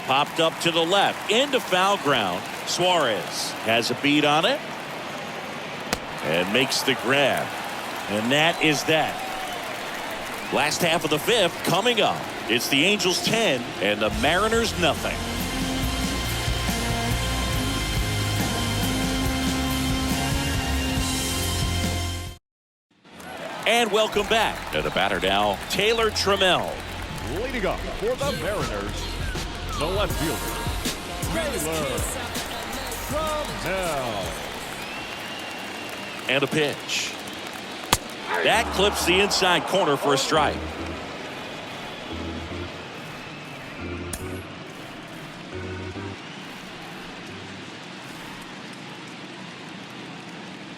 [SPEAKER 3] Popped up to the left, into foul ground. Suarez has a beat on it and makes the grab. And that is that. Last half of the 5th coming up. It's the Angels 10 and the Mariners nothing. And welcome back to the batter now, Taylor Trammell.
[SPEAKER 1] Leading up for the Mariners, the left fielder, Taylor Trammell.
[SPEAKER 3] And a pitch. That clips the inside corner for a strike.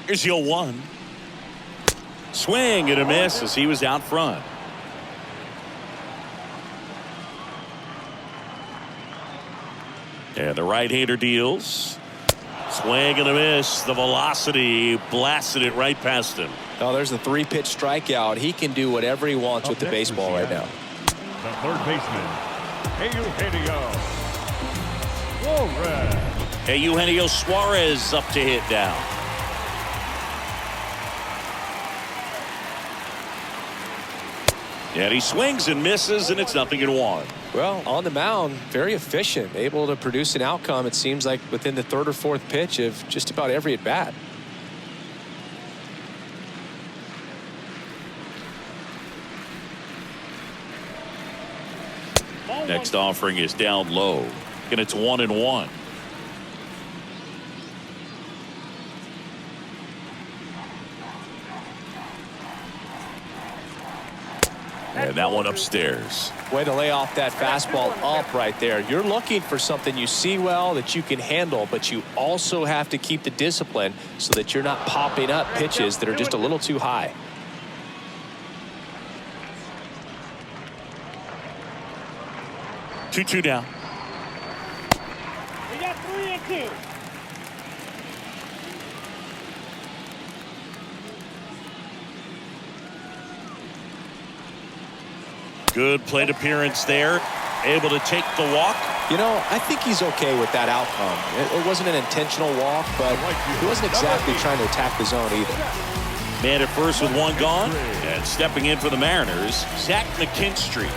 [SPEAKER 3] Here's 0-1. Swing and a miss as he was out front. And the right-hander deals. Swing and a miss. The velocity blasted it right past him.
[SPEAKER 4] Oh, there's the 3-pitch strikeout. He can do whatever he wants with the baseball right now.
[SPEAKER 1] The third baseman, Eugenio Suarez.
[SPEAKER 3] Hey, Eugenio Suarez up to hit down. And he swings and misses, and it's 0-1.
[SPEAKER 4] Well, on the mound, very efficient, able to produce an outcome, it seems like, within the 3rd or 4th pitch of just about every at-bat.
[SPEAKER 3] Next offering is down low, and it's 1-1. And that one upstairs.
[SPEAKER 4] Way to lay off that fastball up right there. You're looking for something you see well that you can handle, but you also have to keep the discipline so that you're not popping up pitches that are just a little too high.
[SPEAKER 3] Two down.
[SPEAKER 5] We got 3-2.
[SPEAKER 3] Good plate appearance there. Able to take the walk.
[SPEAKER 4] You know, I think he's okay with that outcome. It wasn't an intentional walk, but he wasn't exactly trying to attack the zone either.
[SPEAKER 3] Man at first with one gone. And stepping in for the Mariners, Zach McKinstry.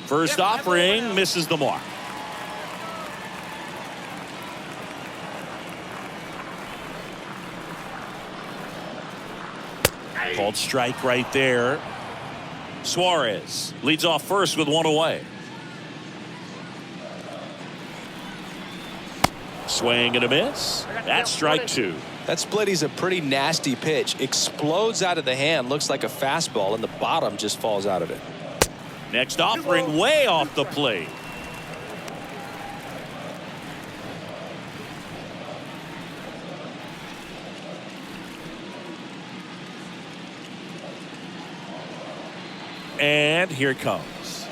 [SPEAKER 3] First offering misses the mark. Called strike right there. Suarez leads off first with one away. Swing and a miss. That's strike 2.
[SPEAKER 4] That splitty's a pretty nasty pitch. Explodes out of the hand, looks like a fastball, and the bottom just falls out of it.
[SPEAKER 3] Next offering way off the plate. And here it comes.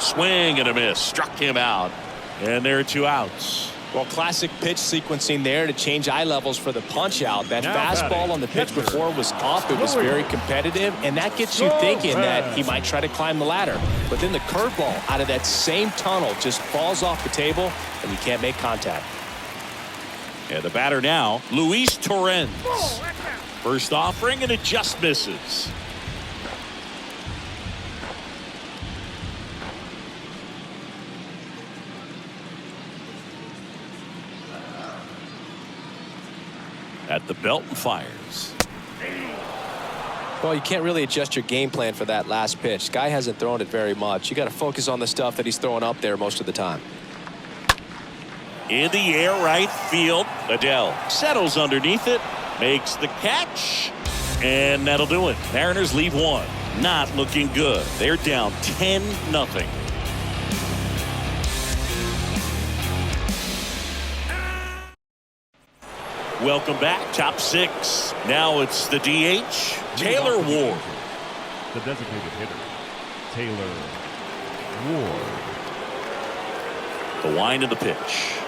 [SPEAKER 3] Swing and a miss. Struck him out. And there are 2 outs.
[SPEAKER 4] Well, classic pitch sequencing there to change eye levels for the punch out. That fastball on the pitch before was up. It was very competitive, and that gets you thinking that he might try to climb the ladder. But then the curveball out of that same tunnel just falls off the table, and you can't make contact.
[SPEAKER 3] And the batter now, Luis Torrens. First offering, and it just misses. At the belt and fires.
[SPEAKER 4] Well, you can't really adjust your game plan for that last pitch. Guy hasn't thrown it very much. You got to focus on the stuff that he's throwing up there most of the time.
[SPEAKER 3] In the air, right field. Adele settles underneath it, makes the catch, and that'll do it. Mariners leave 1. Not looking good. They're down 10-0. Welcome back. Top 6. Now it's the DH, Taylor Ward.
[SPEAKER 1] The designated hitter, Taylor Ward.
[SPEAKER 3] The wind of the pitch.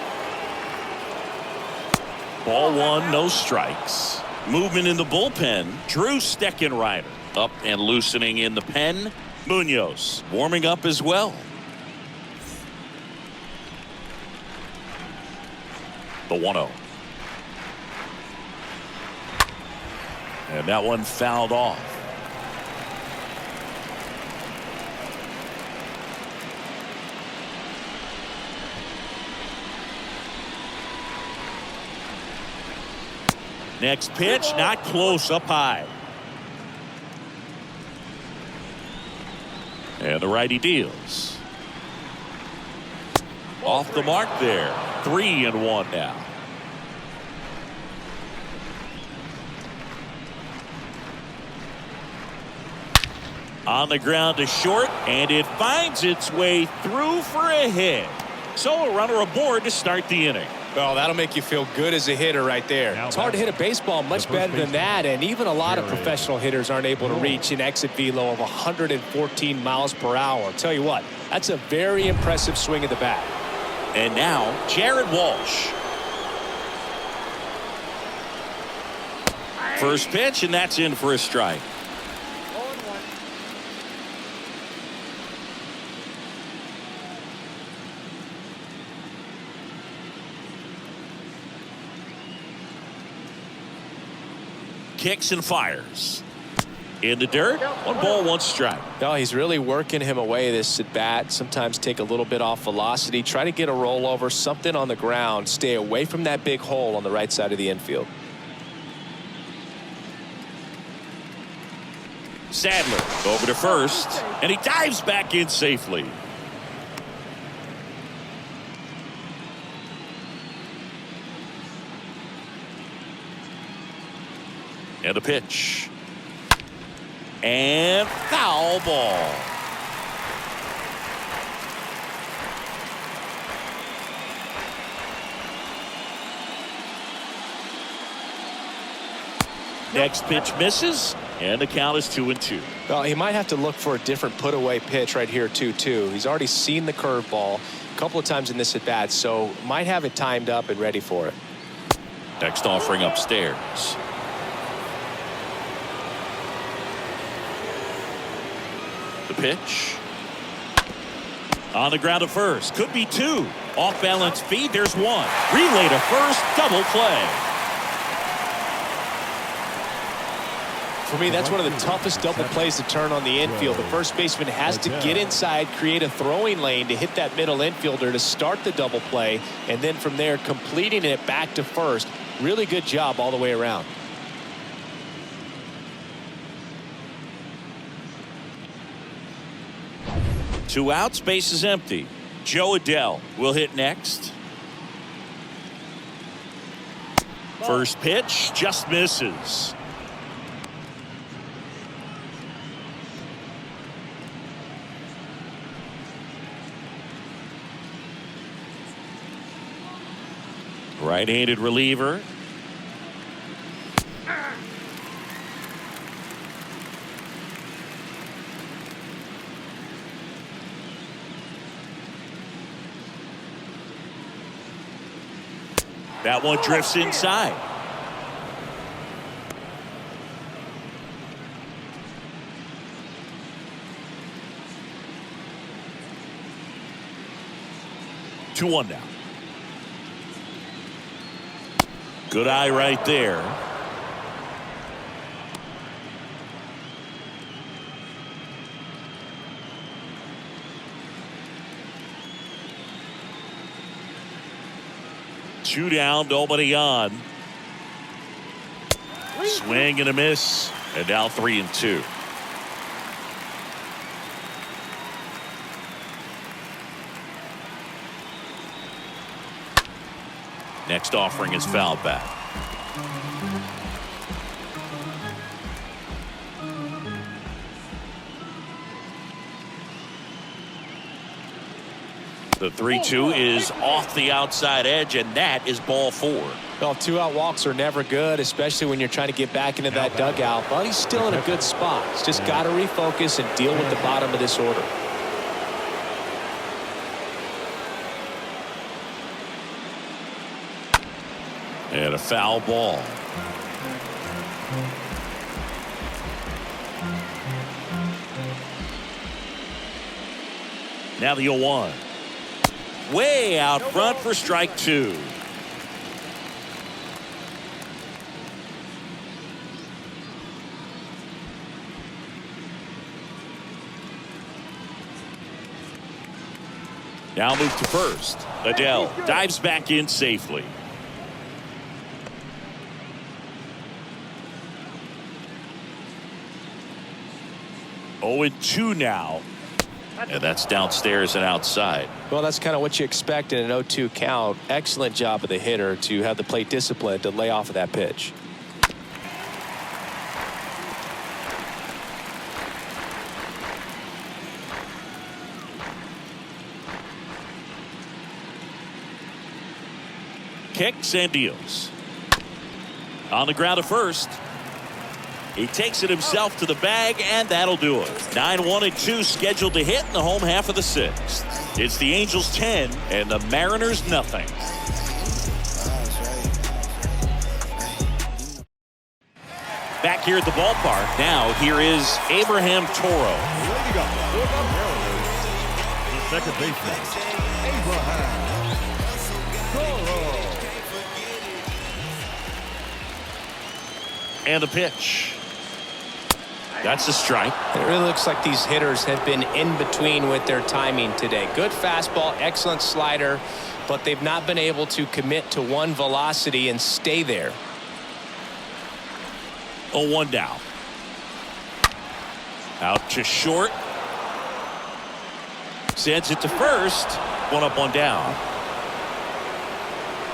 [SPEAKER 3] Ball 1, no strikes. Movement in the bullpen. Drew Steckenrider up and loosening in the pen. Munoz warming up as well. The 1-0. And that one fouled off. Next pitch, not close, up high. And the righty deals. Off the mark there. 3-1 now. On the ground to short, and it finds its way through for a hit. So a runner aboard to start the inning.
[SPEAKER 4] Well, that'll make you feel good as a hitter right there.
[SPEAKER 1] Now
[SPEAKER 4] It's hard to hit a baseball much
[SPEAKER 1] the first
[SPEAKER 4] better than
[SPEAKER 1] baseman,
[SPEAKER 4] that, and even a lot of
[SPEAKER 1] Jared
[SPEAKER 4] professional hitters aren't able to reach an exit velo of 114 miles per hour. I'll tell you what, that's a very impressive swing of the bat.
[SPEAKER 3] And now Jared Walsh. First pitch, and that's in for a strike.
[SPEAKER 5] 0-1.
[SPEAKER 3] Kicks and fires. In the dirt. 1 ball, 1 strike.
[SPEAKER 4] No, he's really working him away, this at bat. Sometimes take a little bit off velocity. Try to get a rollover, something on the ground. Stay away from that big hole on the right side of the infield.
[SPEAKER 3] Sadler over to first, and he dives back in safely. And a pitch. And foul ball. Next pitch misses, and the count is 2-2.
[SPEAKER 4] Well, he might have to look for a different put-away pitch right here, 2-2. He's already seen the curveball a couple of times in this at-bat, so might have it timed up and ready for it.
[SPEAKER 3] Next offering upstairs. The pitch. On the ground to first. Could be 2. Off balance feed. There's 1. Relay to first. Double play.
[SPEAKER 4] For me, that's one of the toughest double plays to turn on the infield. The first baseman has to get inside, create a throwing lane to hit that middle infielder to start the double play, and then from there completing it back to first. Really good job all the way around.
[SPEAKER 3] Two outs, base is empty. Joe Adell will hit next. First pitch just misses. Right-handed reliever. That one drifts inside. Two one now. Good eye right there. Two down, nobody on. Swing and a miss, and now 3-2. Next offering is fouled back. The 3-2 is off the outside edge, and that is ball 4.
[SPEAKER 4] Well, 2-out walks are never good, especially when you're trying to get back into that dugout. But he's still in a good spot. He's just got to refocus and deal with the bottom of this order.
[SPEAKER 3] And a foul ball. Now the 0-1. Way out front for strike 2. Now move to first. Adell dives back in safely. Oh, 2 now. And that's downstairs and outside.
[SPEAKER 4] Well, that's kind of what you expect in an 0-2 count. Excellent job of the hitter to have the plate discipline to lay off of that pitch.
[SPEAKER 3] kicks and deals. On the ground at first. He takes it himself to the bag, and that'll do it. 9-1-2 scheduled to hit in the home half of the sixth. It's the Angels 10 and the Mariners nothing. Back here at the ballpark, now here is Abraham Toro.
[SPEAKER 1] Leading up for the Mariners, the second baseman, Abraham Toro.
[SPEAKER 3] And the pitch. That's a strike.
[SPEAKER 4] It really looks like these hitters have been in between with their timing today. Good fastball, excellent slider, but they've not been able to commit to one velocity and stay there.
[SPEAKER 3] 0-1 down. Out to short. Sends it to first. 1 up, 1 down.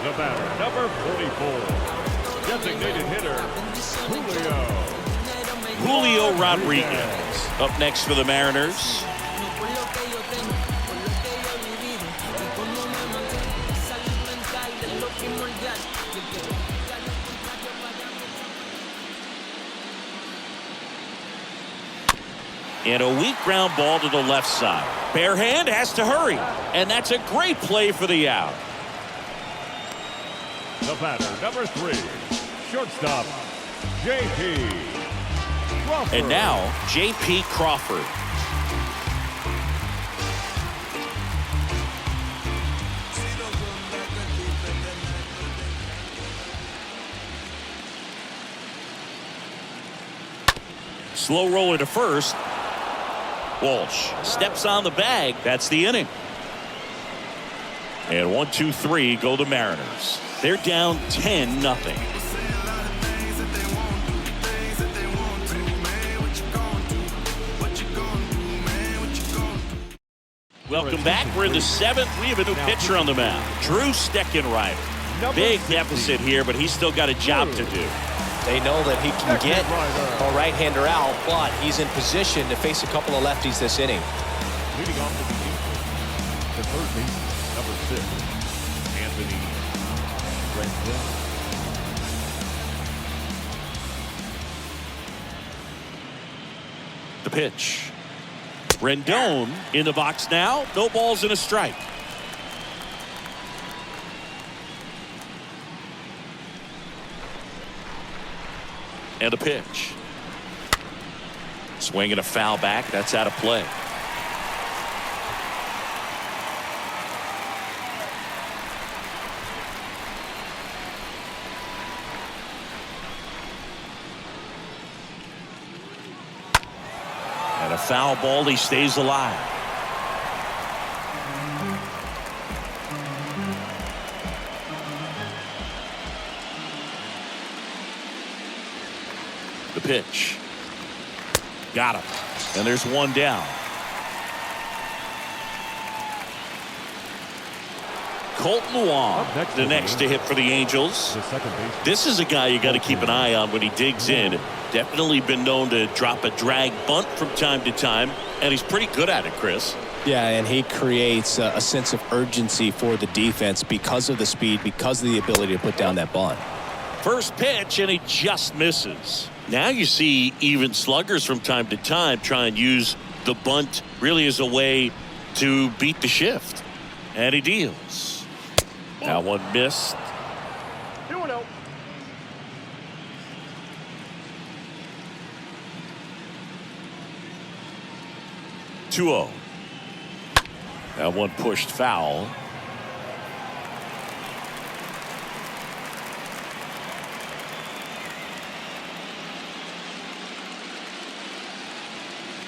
[SPEAKER 1] The batter, number 44, designated hitter, Julio.
[SPEAKER 3] Julio Rodriguez up next for the Mariners. And a weak ground ball to the left side. Bare hand has to hurry. And that's a great play for the out.
[SPEAKER 1] The batter, number 3, shortstop, J.P. Crawford.
[SPEAKER 3] And now, J.P. Crawford. Slow roller to first. Walsh steps on the bag. That's the inning. And 1-2-3 go the Mariners. They're down 10-0. Welcome back. We're in the 7th. We have a new pitcher on the mound. Drew Steckenrider. Big deficit here, but he's still got a job to do.
[SPEAKER 4] They know that he can get a right-hander out, but he's in position to face a couple of lefties this inning.
[SPEAKER 1] Leading off the third baseman, number 6, Anthony Rendon.
[SPEAKER 3] The pitch. Rendon in the box now. No balls and a strike. And a pitch. Swing and a foul back. That's out of play. And a foul ball. He stays alive. The pitch. Got him. And there's 1 down. Colton Wong, the next to hit for the Angels.
[SPEAKER 1] The second baseman.
[SPEAKER 3] This is a guy you got to keep an eye on when he digs in. Definitely been known to drop a drag bunt from time to time, and he's pretty good at it, Chris.
[SPEAKER 4] Yeah, and he creates a sense of urgency for the defense because of the speed, because of the ability to put down that bunt.
[SPEAKER 3] First pitch, and he just misses. Now you see even sluggers from time to time try and use the bunt really as a way to beat the shift. And he deals. That one missed.
[SPEAKER 5] 2-0.
[SPEAKER 3] (2-0). That one pushed foul.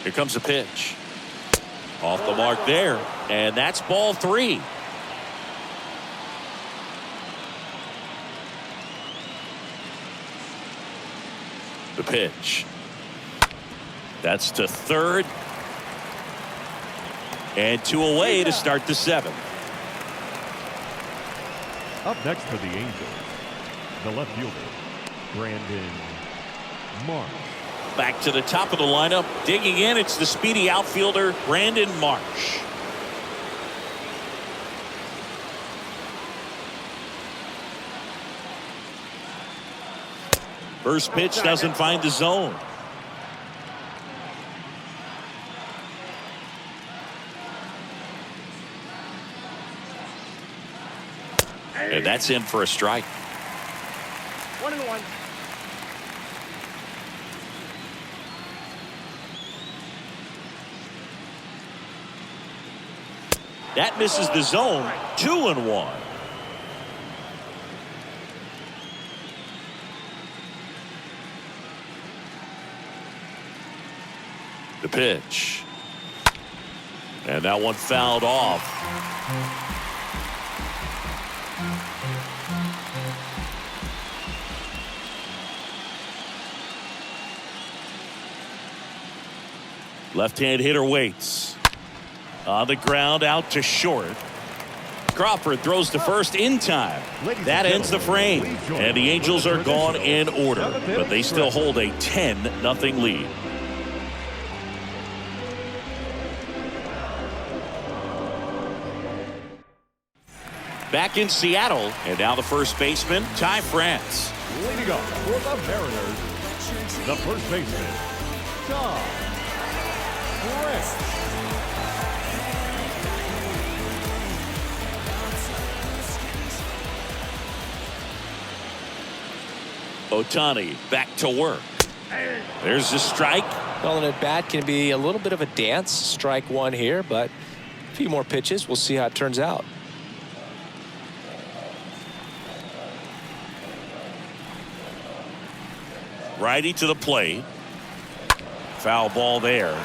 [SPEAKER 3] Here comes a pitch. Off the mark there. And that's ball 3. The pitch. That's to third. And 2 away to start the 7th.
[SPEAKER 1] Up next for the Angels, the left fielder, Brandon Marsh.
[SPEAKER 3] Back to the top of the lineup. Digging in, it's the speedy outfielder, Brandon Marsh. First pitch doesn't find the zone. And that's in for a strike.
[SPEAKER 5] 1-1.
[SPEAKER 3] That misses the zone. 2-1. The pitch. And that one fouled off. Left-hand hitter waits. On the ground, out to short. Crawford throws to first in time. That ends the frame. And the Angels are gone in order. But they still hold a 10-0 lead. Back in Seattle. And now the first baseman, Ty France.
[SPEAKER 1] Leading up for the Mariners, the first baseman, Ty France.
[SPEAKER 3] Ohtani back to work. There's the strike.
[SPEAKER 4] Well, an at-bat can be a little bit of a dance. Strike one here, but a few more pitches. We'll see how it turns out.
[SPEAKER 3] Righty to the plate. Foul ball there.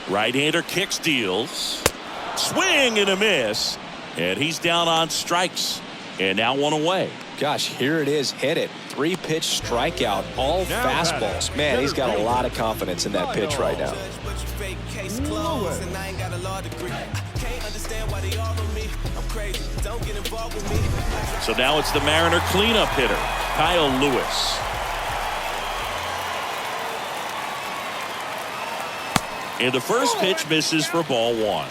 [SPEAKER 3] Right-hander kicks, deals. Swing and a miss. And he's down on strikes. And now one away.
[SPEAKER 4] Gosh, here it is. Hit it. 3-pitch strikeout. All fastballs. Man, he's got a lot of confidence in that pitch right now.
[SPEAKER 3] So now it's the Mariner cleanup hitter, Kyle Lewis. And the first pitch misses for ball one.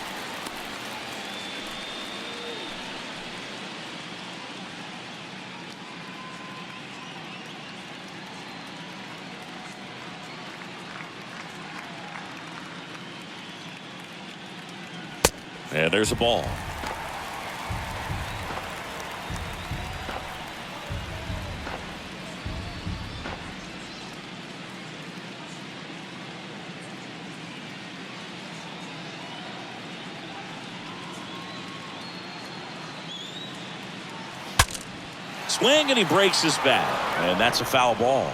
[SPEAKER 3] And there's a ball. Swing and he breaks his bat. And that's a foul ball.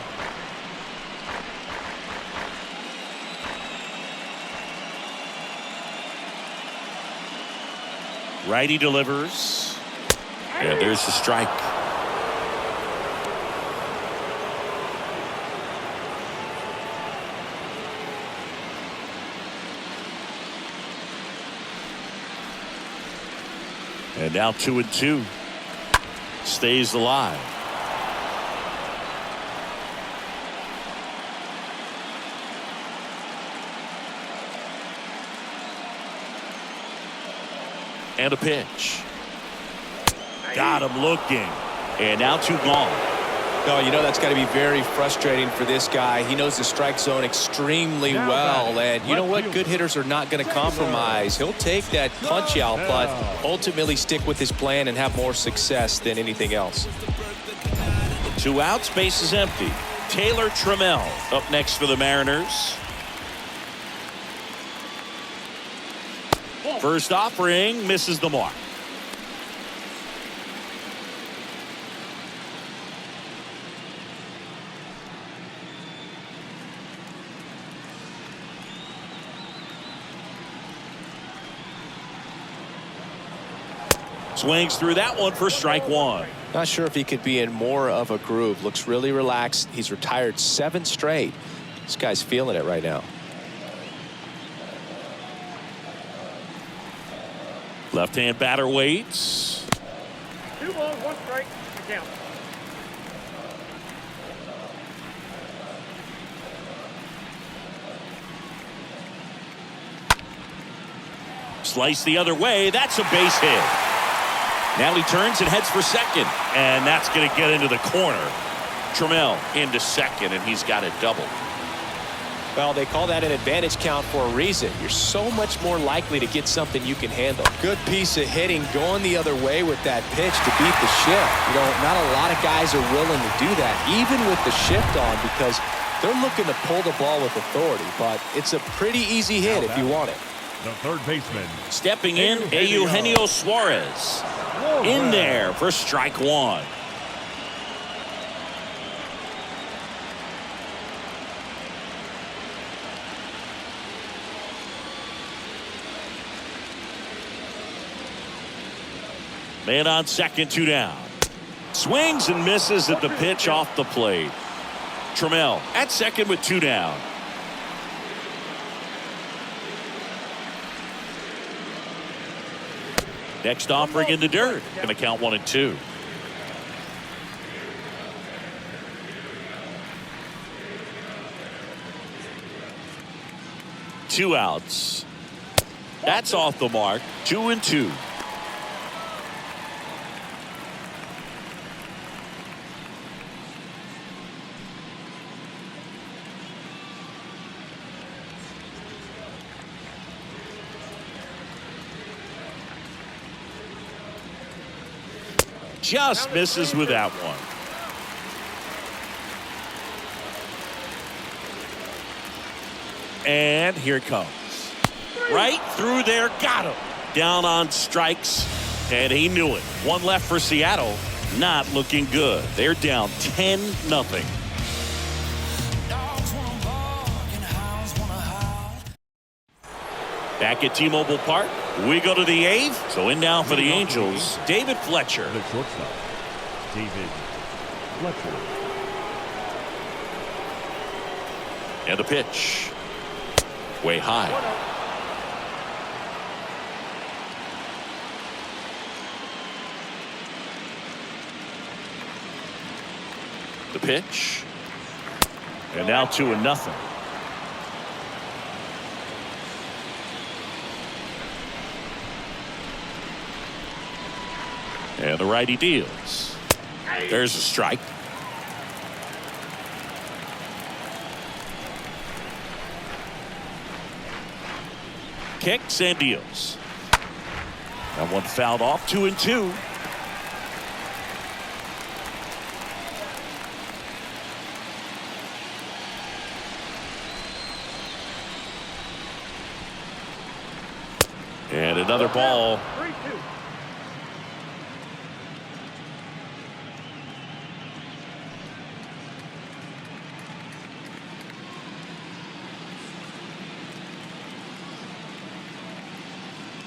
[SPEAKER 3] Righty delivers. And there's the strike. And now 2-2. Stays alive. And a pitch. Got him looking. And now 2 gone.
[SPEAKER 4] No, you know that's got to be very frustrating for this guy. He knows the strike zone extremely well. And you know what? Good hitters are not going to compromise. He'll take that punch out, but ultimately stick with his plan and have more success than anything else.
[SPEAKER 3] 2 outs, base is empty. Taylor Trammell up next for the Mariners. First offering misses the mark. Swings through that one for strike one.
[SPEAKER 4] Not sure if he could be in more of a groove. Looks really relaxed. He's retired 7 straight. This guy's feeling it right now.
[SPEAKER 3] Left-hand batter waits.
[SPEAKER 5] 2 balls, 1 strike. The count.
[SPEAKER 3] Slice the other way. That's a base hit. Now he turns and heads for second. And that's going to get into the corner. Trammell into second, and he's got it doubled.
[SPEAKER 4] Well, they call that an advantage count for a reason. You're so much more likely to get something you can handle. Good piece of hitting going the other way with that pitch to beat the shift. You know, not a lot of guys are willing to do that, even with the shift on, because they're looking to pull the ball with authority. But it's a pretty easy hit if you want it.
[SPEAKER 1] The third baseman.
[SPEAKER 3] Stepping in, Eugenio Suarez. In there for strike one. Man on second, 2 down. Swings and misses at the pitch off the plate. Trammell at second with 2 down. Next offering in the dirt. Going to count 1 and 2. Two outs. That's off the mark. 2 and 2. Just misses with that one. And here it comes. Right through there. Got him. Down on strikes. And he knew it. One left for Seattle. Not looking good. They're down 10-0. Back at T-Mobile Park. We go to the 8th. So in now for the Angels, David Fletcher.
[SPEAKER 1] The shortstop, David Fletcher.
[SPEAKER 3] And the pitch. Way high. The pitch. And now 2-0. And the righty deals. There's a strike. Kicks and deals. That one fouled off. 2 and 2. And another ball.
[SPEAKER 5] 3-2.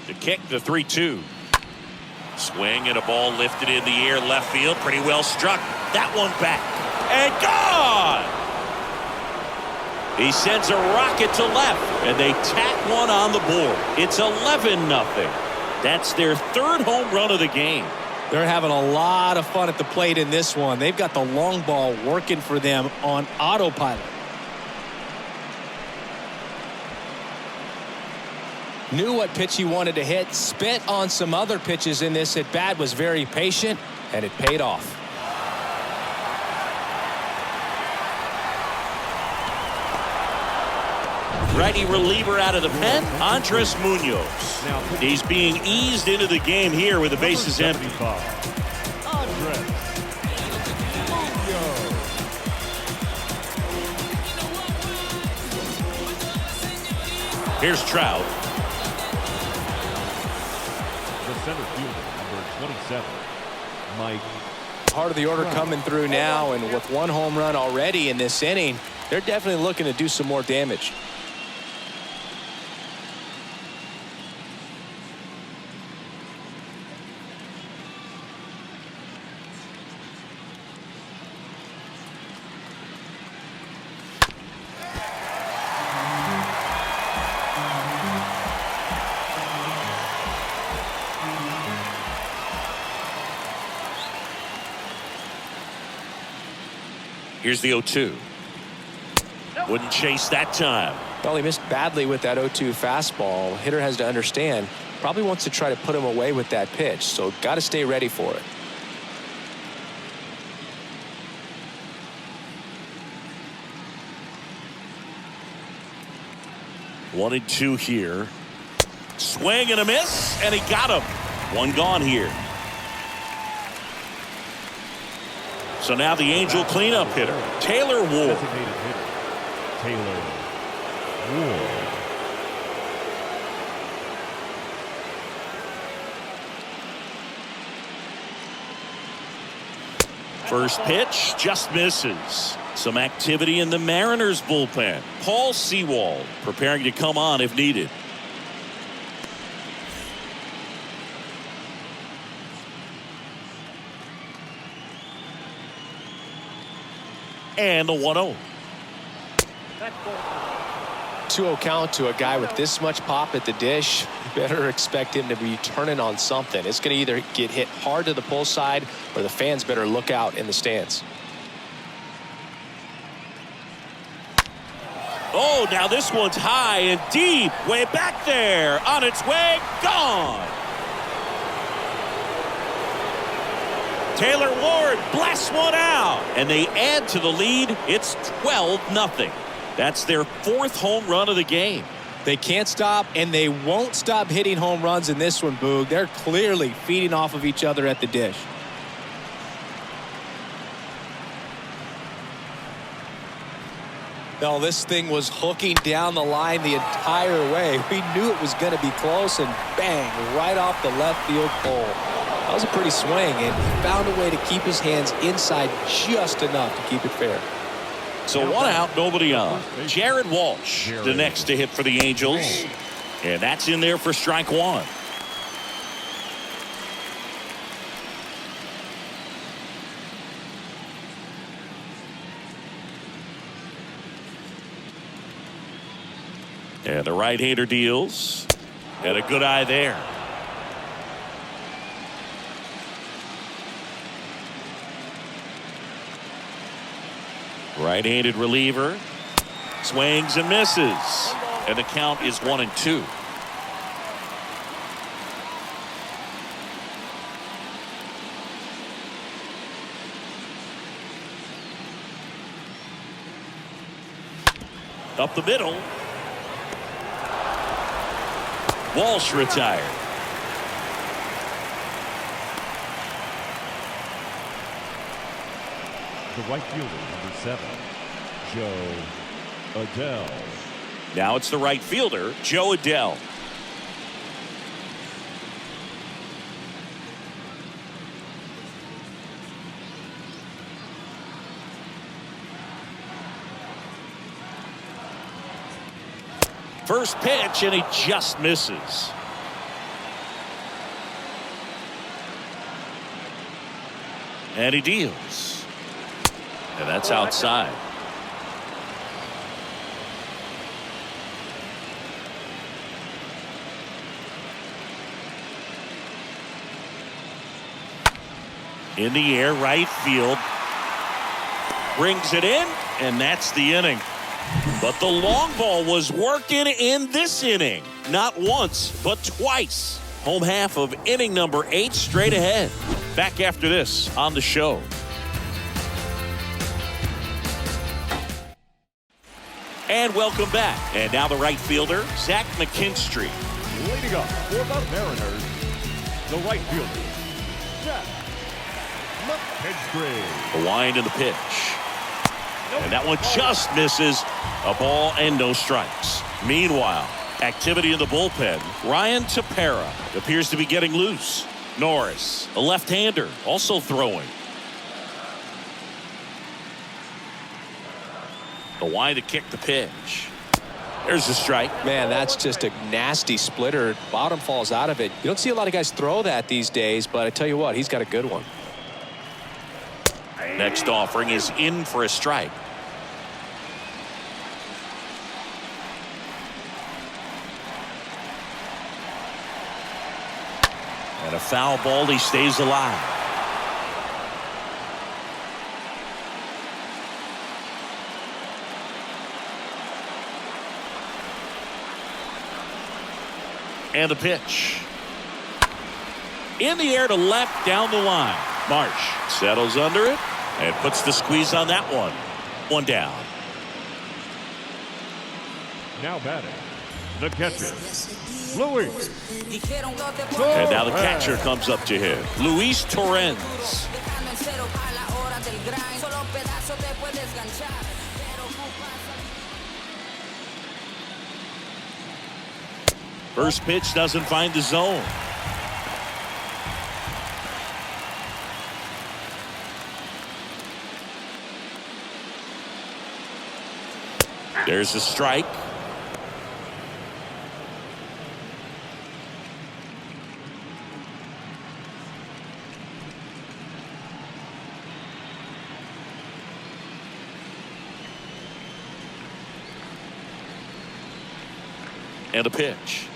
[SPEAKER 3] The kick, the 3-2. Swing and a ball lifted in the air left field. Pretty well struck. That one back. And gone! He sends a rocket to left. And they tack one on the board. It's 11-0. That's their 3rd home run of the game.
[SPEAKER 4] They're having a lot of fun at the plate in this one. They've got the long ball working for them on autopilot. Knew what pitch he wanted to hit, spit on some other pitches in this at bat, was very patient, and it paid off.
[SPEAKER 3] Righty reliever out of the pen, Andres Munoz. He's being eased into the game here with the bases empty.
[SPEAKER 1] Andres Munoz.
[SPEAKER 3] Here's Trout.
[SPEAKER 1] The center fielder, number 27, Mike.
[SPEAKER 4] Part of the order coming through now, and with 1 home run already in this inning, they're definitely looking to do some more damage.
[SPEAKER 3] Here's the 0-2. Wouldn't chase that time.
[SPEAKER 4] Well, he missed badly with that 0-2 fastball. Hitter has to understand, probably wants to try to put him away with that pitch, so got to stay ready for it.
[SPEAKER 3] 1-2 here. Swing and a miss, and he got him. One gone here. So now the Angel cleanup hitter, Taylor Ward.
[SPEAKER 1] Designated hitter, Taylor Ward.
[SPEAKER 3] First pitch just misses. Some activity in the Mariners bullpen. Paul Sewald preparing to come on if needed. And the 1-0.
[SPEAKER 4] 2-0 count to a guy with this much pop at the dish. You better expect him to be turning on something. It's going to either get hit hard to the pull side or the fans better look out in the stands.
[SPEAKER 3] Oh, now this one's high and deep. Way back there. On its way. Gone. Taylor Ward blasts one out. And they add to the lead. It's 12-0. That's their 4th home run of the game.
[SPEAKER 4] They can't stop, and they won't stop hitting home runs in this one, Boog. They're clearly feeding off of each other at the dish. No, this thing was hooking down the line the entire way. We knew it was going to be close, and bang, right off the left field pole. That was a pretty swing, and he found a way to keep his hands inside just enough to keep it fair.
[SPEAKER 3] So 1 out, nobody on. Jared Walsh, the next to hit for the Angels. And that's in there for strike 1. And the right-hander deals. And a good eye there. Right-handed reliever. Swings and misses. And the count is 1-2. Up the middle. Walsh retired.
[SPEAKER 1] The right fielder, number 7, Joe Adell.
[SPEAKER 3] Now it's the right fielder, Joe Adell. First pitch, and he just misses. And he deals. And that's outside. In the air, right field. Brings it in, and that's the inning. But the long ball was working in this inning. Not once, but twice. Home half of inning number 8 straight ahead. Back after this on the show. And welcome back. And now the right fielder, Zach McKinstry.
[SPEAKER 1] Leading up for the Mariners, the right fielder, Zach McKinstry.
[SPEAKER 3] The wind and the pitch. And that one just misses. A ball and no strikes. Meanwhile, activity in the bullpen. Ryan Tepera appears to be getting loose. Norris, a left-hander, also throwing. The wind to kick the pitch. There's the strike.
[SPEAKER 4] Man, that's just a nasty splitter. Bottom falls out of it. You don't see a lot of guys throw that these days, but I tell you what, he's got a good one.
[SPEAKER 3] Next offering is in for a strike. And a foul ball, he stays alive. And the pitch. In the air to left, down the line. Marsh settles under it and puts the squeeze on that one. One down.
[SPEAKER 1] Now batting, the catcher, Luis.
[SPEAKER 3] And now the catcher comes up to him. Luis Torrens. First pitch doesn't find the zone. There's a strike. And a pitch.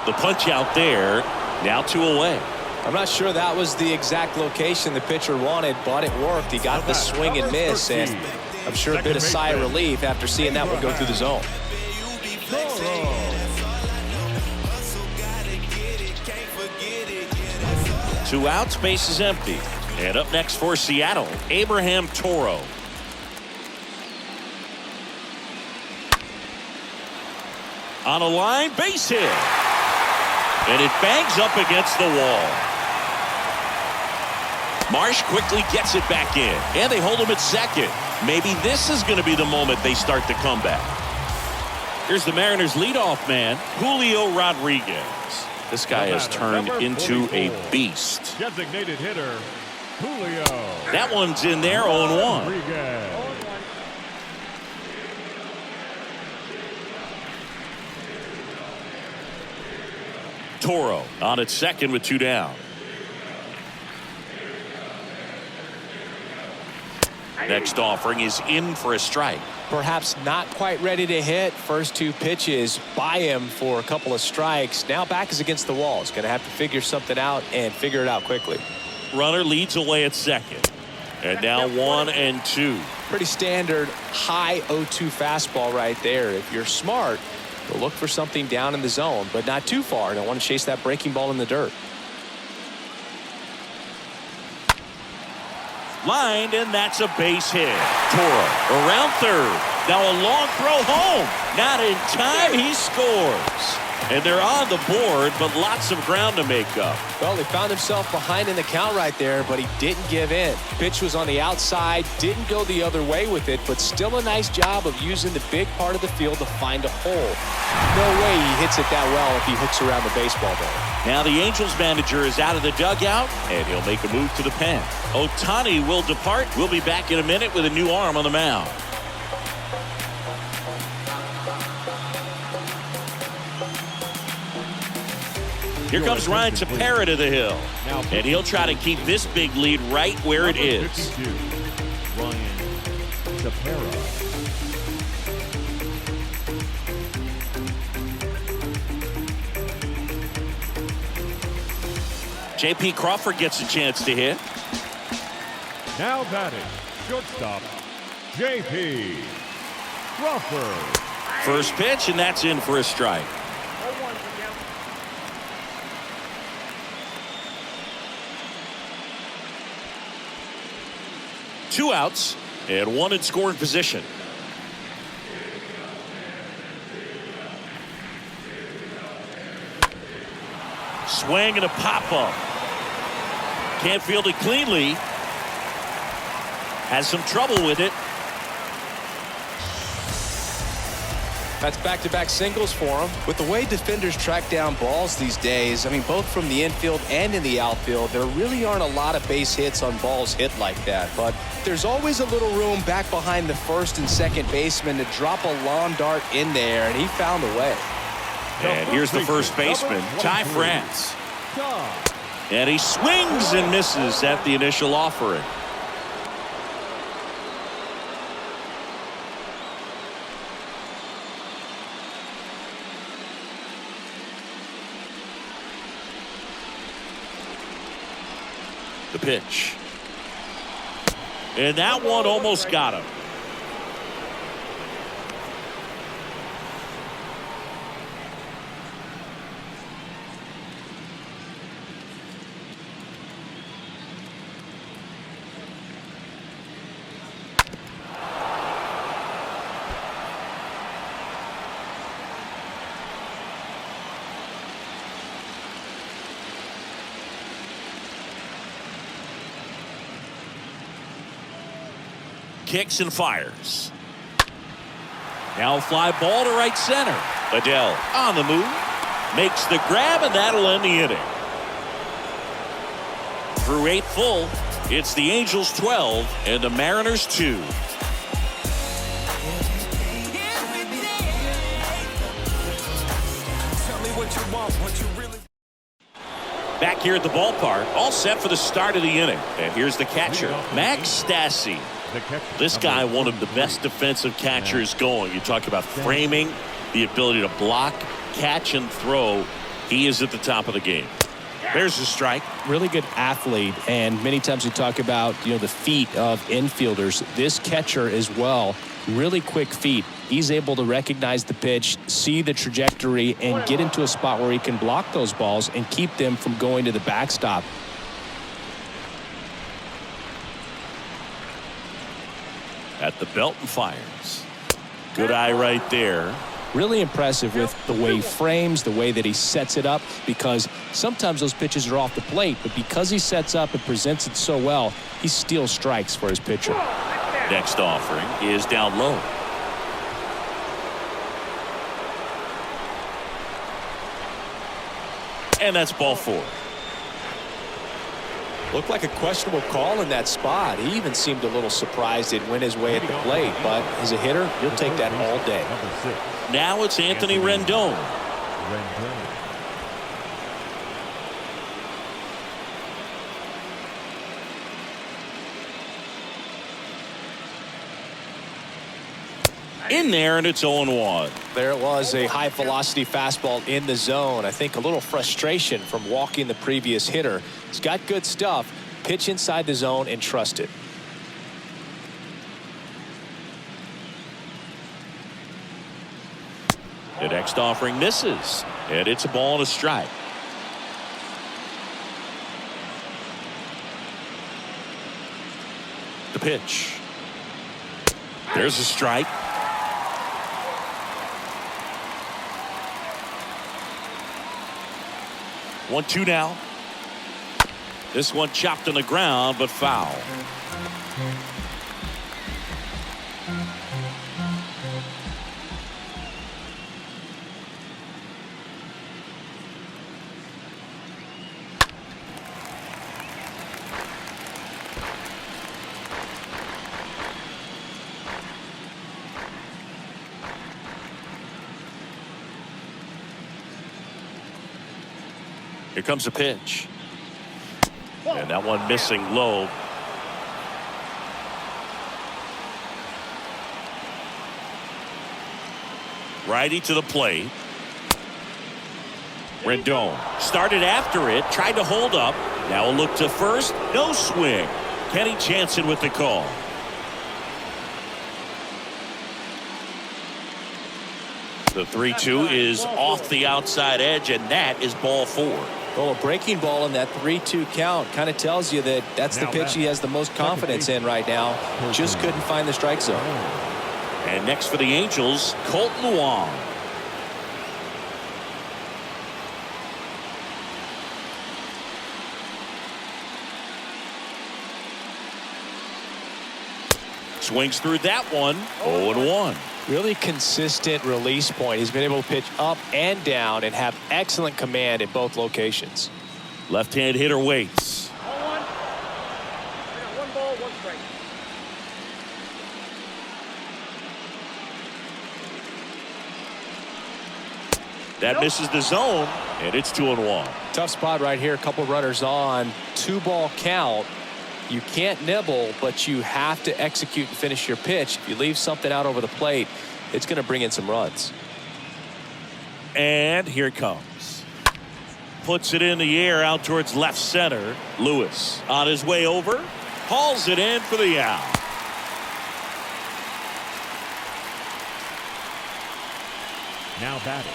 [SPEAKER 3] The punch out there. Now 2 away.
[SPEAKER 4] I'm not sure that was the exact location the pitcher wanted, but it worked. He got the swing and miss, and I'm sure a bit of sigh of relief after seeing that one go through the zone.
[SPEAKER 3] Two outs, base is empty. And up next for Seattle, Abraham Toro. On a line, base hit. And it bangs up against the wall. Marsh quickly gets it back in. And they hold him at second. Maybe this is going to be the moment they start the comeback. Here's the Mariners leadoff man, Julio Rodriguez. This guy has turned into a beast.
[SPEAKER 1] Designated hitter, Julio.
[SPEAKER 3] That one's in there, 0-1.
[SPEAKER 1] Rodriguez.
[SPEAKER 3] Toro on at second with 2 down. Next offering is in for a strike.
[SPEAKER 4] Perhaps not quite ready to hit. First 2 pitches by him for a couple of strikes. Now back is against the wall. He's going to have to figure something out and figure it out quickly.
[SPEAKER 3] Runner leads away at second. And now 1-2.
[SPEAKER 4] Pretty standard high 0-2 fastball right there. If you're smart, you'll look for something down in the zone, but not too far. Don't want to chase that breaking ball in the dirt.
[SPEAKER 3] Lined, and that's a base hit. Toro around third. Now a long throw home. Not in time. He scores. And they're on the board, but lots of ground to make up.
[SPEAKER 4] Well, he found himself behind in the count right there, but he didn't give in. Pitch was on the outside, didn't go the other way with it, but still a nice job of using the big part of the field to find a hole. No way he hits it that well if he hooks around the baseball bat.
[SPEAKER 3] Now the Angels manager is out of the dugout, and he'll make a move to the pen. Ohtani will depart. We'll be back in a minute with a new arm on the mound. Here comes Ryan Tepera to the hill. And he'll try to keep this big lead right where it is.
[SPEAKER 1] 52, Ryan Tepera.
[SPEAKER 3] J.P. Crawford gets a chance to hit.
[SPEAKER 1] Now batting, shortstop, J.P. Crawford.
[SPEAKER 3] First pitch, and that's in for a strike.
[SPEAKER 5] 0-1 for count.
[SPEAKER 3] Two outs and one in scoring position. Swing and a pop-up. Can't field it cleanly. Has some trouble with it.
[SPEAKER 4] That's back-to-back singles for him.
[SPEAKER 7] With the way defenders track down balls these days, I mean, both from the infield and in the outfield, there really aren't a lot of base hits on balls hit like that. But there's always a little room back behind the first and second baseman to drop a lawn dart in there, and he found a way.
[SPEAKER 3] And here's the first baseman, Ty France. And he swings and misses at the initial offering. The pitch. And that one almost got him. Kicks and fires. Now fly ball to right center. Adele on the move. Makes the grab, and that'll end the inning. Through 8 full, it's the Angels 12 and the Mariners 2. Back here at the ballpark, all set for the start of the inning. And here's the catcher, Max Stassi. This guy, one of the best defensive catchers going. You talk about framing, the ability to block, catch, and throw. He is at the top of the game. There's a strike.
[SPEAKER 4] Really good athlete, and many times we talk about the feet of infielders. This catcher as well, really quick feet. He's able to recognize the pitch, see the trajectory, and get into a spot where he can block those balls and keep them from going to the backstop.
[SPEAKER 3] At the belt and fires. Good eye right there.
[SPEAKER 4] Really impressive with the way he frames, the way that he sets it up, because sometimes those pitches are off the plate, but because he sets up and presents it so well, he steals strikes for his pitcher.
[SPEAKER 3] Next offering is down low. And that's ball 4.
[SPEAKER 4] Looked like a questionable call in that spot. He even seemed a little surprised it went his way at the plate, but as a hitter, you'll take that all day.
[SPEAKER 3] Now it's Anthony Rendon. In there, and it's 0-1.
[SPEAKER 4] There it was, a high velocity fastball in the zone. I think a little frustration from walking the previous hitter. He's got good stuff. Pitch inside the zone and trust it.
[SPEAKER 3] The next offering misses, and it's a ball and a strike. The pitch. There's a strike. 1-2 now. This one chopped on the ground, but foul. Here comes a pitch. And that one missing low. Righty to the plate. Rendon started after it, tried to hold up. Now a look to first. No swing. Kenny Jansen with the call. The 3-2 is off the outside edge, and that is ball 4.
[SPEAKER 4] Well, a breaking ball in that 3-2 count kind of tells you that that's the pitch he has the most confidence in right now. Just couldn't find the strike zone.
[SPEAKER 3] And next for the Angels, Colton Wong. Swings through that one. 0-1.
[SPEAKER 4] Really consistent release point. He's been able to pitch up and down and have excellent command in both locations.
[SPEAKER 3] Left-hand hitter waits.
[SPEAKER 5] 0-1. I got 1 ball, 1 strike.
[SPEAKER 3] That misses the zone, and it's 2-1.
[SPEAKER 4] Tough spot right here. A couple runners on. 2-ball count. You can't nibble, but you have to execute and finish your pitch. If you leave something out over the plate, it's going to bring in some runs.
[SPEAKER 3] And here it comes. puts it in the air out towards left center. Lewis on his way over, hauls it in for the out.
[SPEAKER 1] Now batting,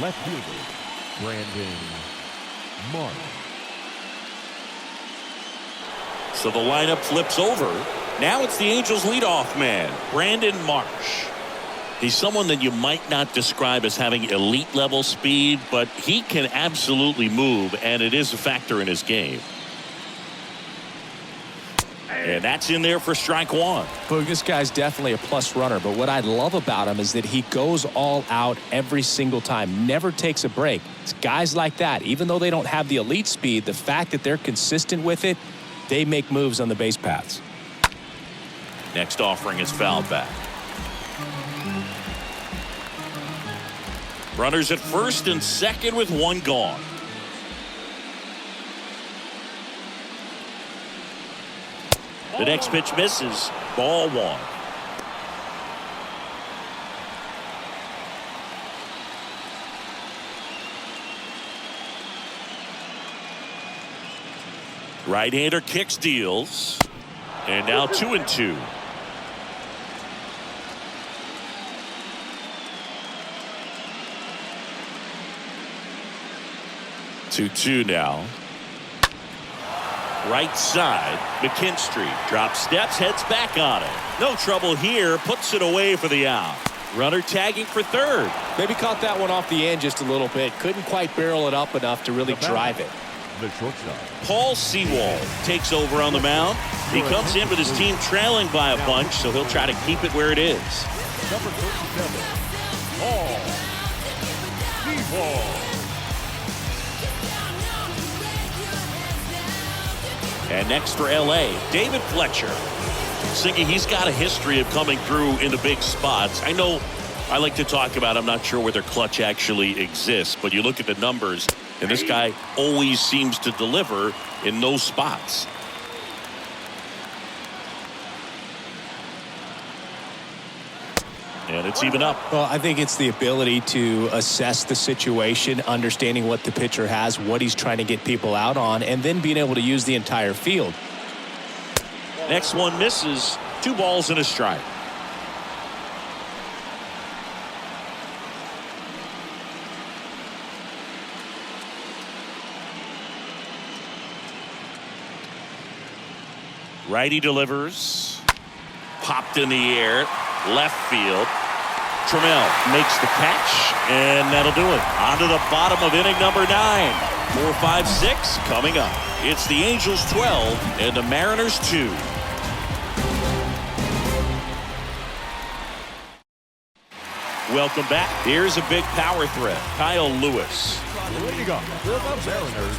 [SPEAKER 1] left fielder, Brandon Marsh.
[SPEAKER 3] So the lineup flips over. Now it's the Angels leadoff man, Brandon Marsh. He's someone that you might not describe as having elite level speed, but he can absolutely move, and it is a factor in his game. And that's in there for strike one.
[SPEAKER 4] Boog, this guy's definitely a plus runner, but what I love about him is that he goes all out every single time, never takes a break. It's guys like that, even though they don't have the elite speed, the fact that they're consistent with it, they make moves on the base paths.
[SPEAKER 3] Next offering is fouled back. Runners at first and second with one gone. The next pitch misses. Ball one. Right-hander kicks, deals. And now 2-2. Two now. Right side, McKinstry drops steps, heads back on it. No trouble here, puts it away for the out. Runner tagging for third.
[SPEAKER 4] Maybe caught that one off the end just a little bit. Couldn't quite barrel it up enough to really drive it.
[SPEAKER 1] The shortstop.
[SPEAKER 3] Paul Sewald takes over on the mound. He comes in with his team trailing by a bunch, so he'll try to keep it where it is.
[SPEAKER 1] Number 37, Paul Sewald.
[SPEAKER 3] And next for L.A., David Fletcher. Singy, he's got a history of coming through in the big spots. I know I like to talk about, I'm not sure whether clutch actually exists, but you look at the numbers, and this guy always seems to deliver in those spots. And it's even up.
[SPEAKER 4] Well, I think it's the ability to assess the situation, understanding what the pitcher has, what he's trying to get people out on, and then being able to use the entire field.
[SPEAKER 3] Next one misses. 2 balls and a strike. Righty delivers. Popped in the air. Left field. Trammell makes the catch, and that'll do it. On to the bottom of inning number 9. 4, 5, 6 coming up. It's the Angels 12 and the Mariners 2. Welcome back. Here's a big power threat. Kyle Lewis.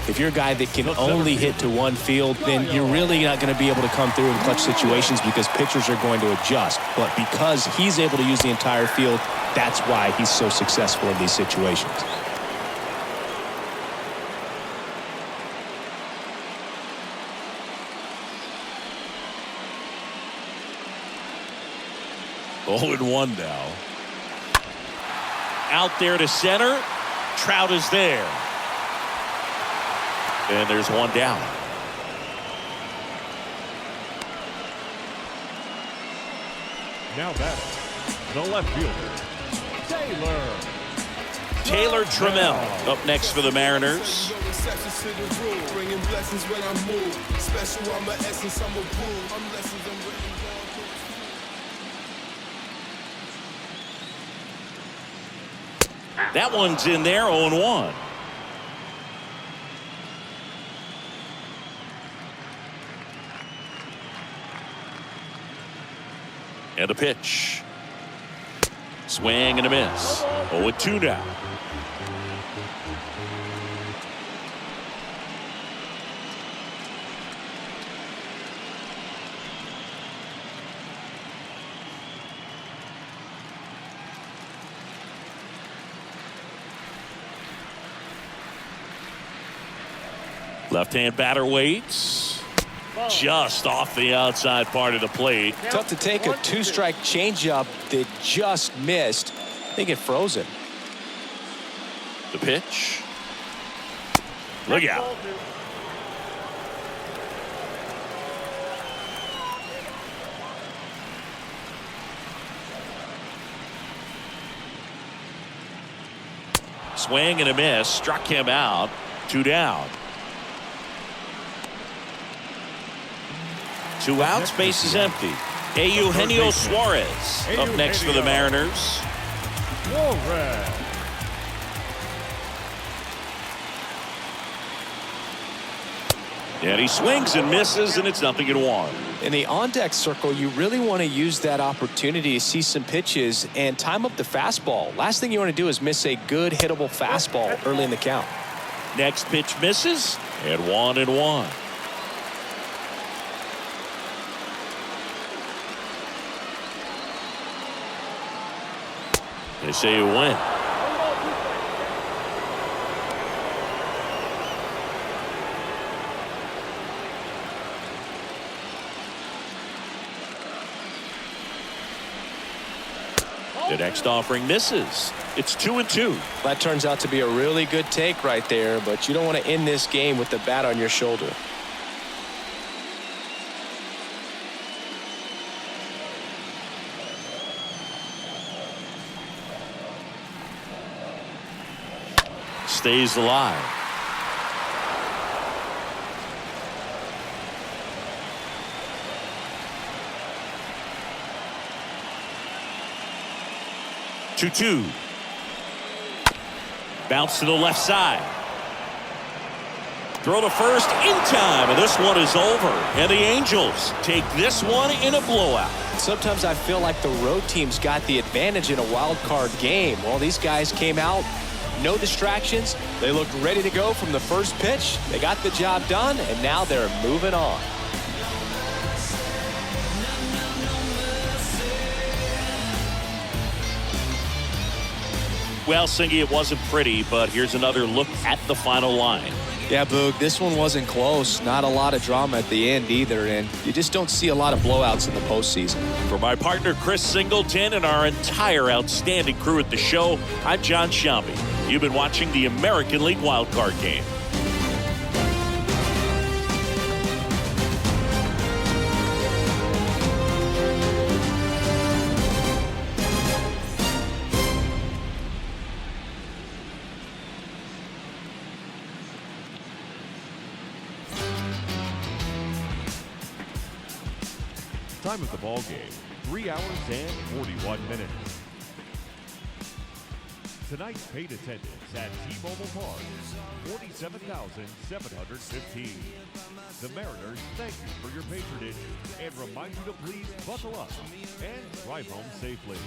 [SPEAKER 4] If you're a guy that can only hit to one field, then you're really not going to be able to come through in clutch situations because pitchers are going to adjust. But because he's able to use the entire field, that's why he's so successful in these situations.
[SPEAKER 3] Oh, and 1 now. Out there to center. Trout is there. And there's 1 down.
[SPEAKER 1] Now batting, the left fielder,
[SPEAKER 3] Taylor Trammell up next for the Mariners. That one's in there, 0-1. And a pitch. Swing and a miss. 0-2 now. Left-hand batter waits. Just off the outside part of the plate.
[SPEAKER 4] Tough to take a 2-strike changeup that just missed. I think it froze it.
[SPEAKER 3] The pitch. Look out.
[SPEAKER 5] Ball 2.
[SPEAKER 3] Swing and a miss. Struck him out. 2 down. 2 outs. Base is empty. Eugenio Suarez up next for the Mariners.
[SPEAKER 1] Suarez.
[SPEAKER 3] And he swings and misses, and it's 0-1.
[SPEAKER 7] In the on-deck circle, you really want to use that opportunity to see some pitches and time up the fastball. Last thing you want to do is miss a good hittable fastball early in the count.
[SPEAKER 3] Next pitch misses, and 1-1. They say you win. The next offering misses. It's 2-2.
[SPEAKER 7] That turns out to be a really good take right there, but you don't want to end this game with the bat on your shoulder.
[SPEAKER 3] Stays alive. Two. Bounce to the left side. Throw to first in time, and this one is over. And the Angels take this one in a blowout.
[SPEAKER 7] Sometimes I feel like the road team's got the advantage in a wild card game. Well, these guys came out, no distractions. They looked ready to go from the first pitch. They got the job done, and now they're moving on.
[SPEAKER 3] Well, Singy, it wasn't pretty, but here's another look at the final line.
[SPEAKER 7] Yeah, Boog, this one wasn't close. Not a lot of drama at the end either, and you just don't see a lot of blowouts in the postseason.
[SPEAKER 3] For my partner, Chris Singleton, and our entire outstanding crew at the show, I'm John Sciambi. You've been watching the American League Wildcard Game.
[SPEAKER 1] Time of the ball game, 3 hours and 41 minutes. Tonight's paid attendance at T-Mobile Park, 47,715. The Mariners thank you for your patronage and remind you to please buckle up and drive home safely.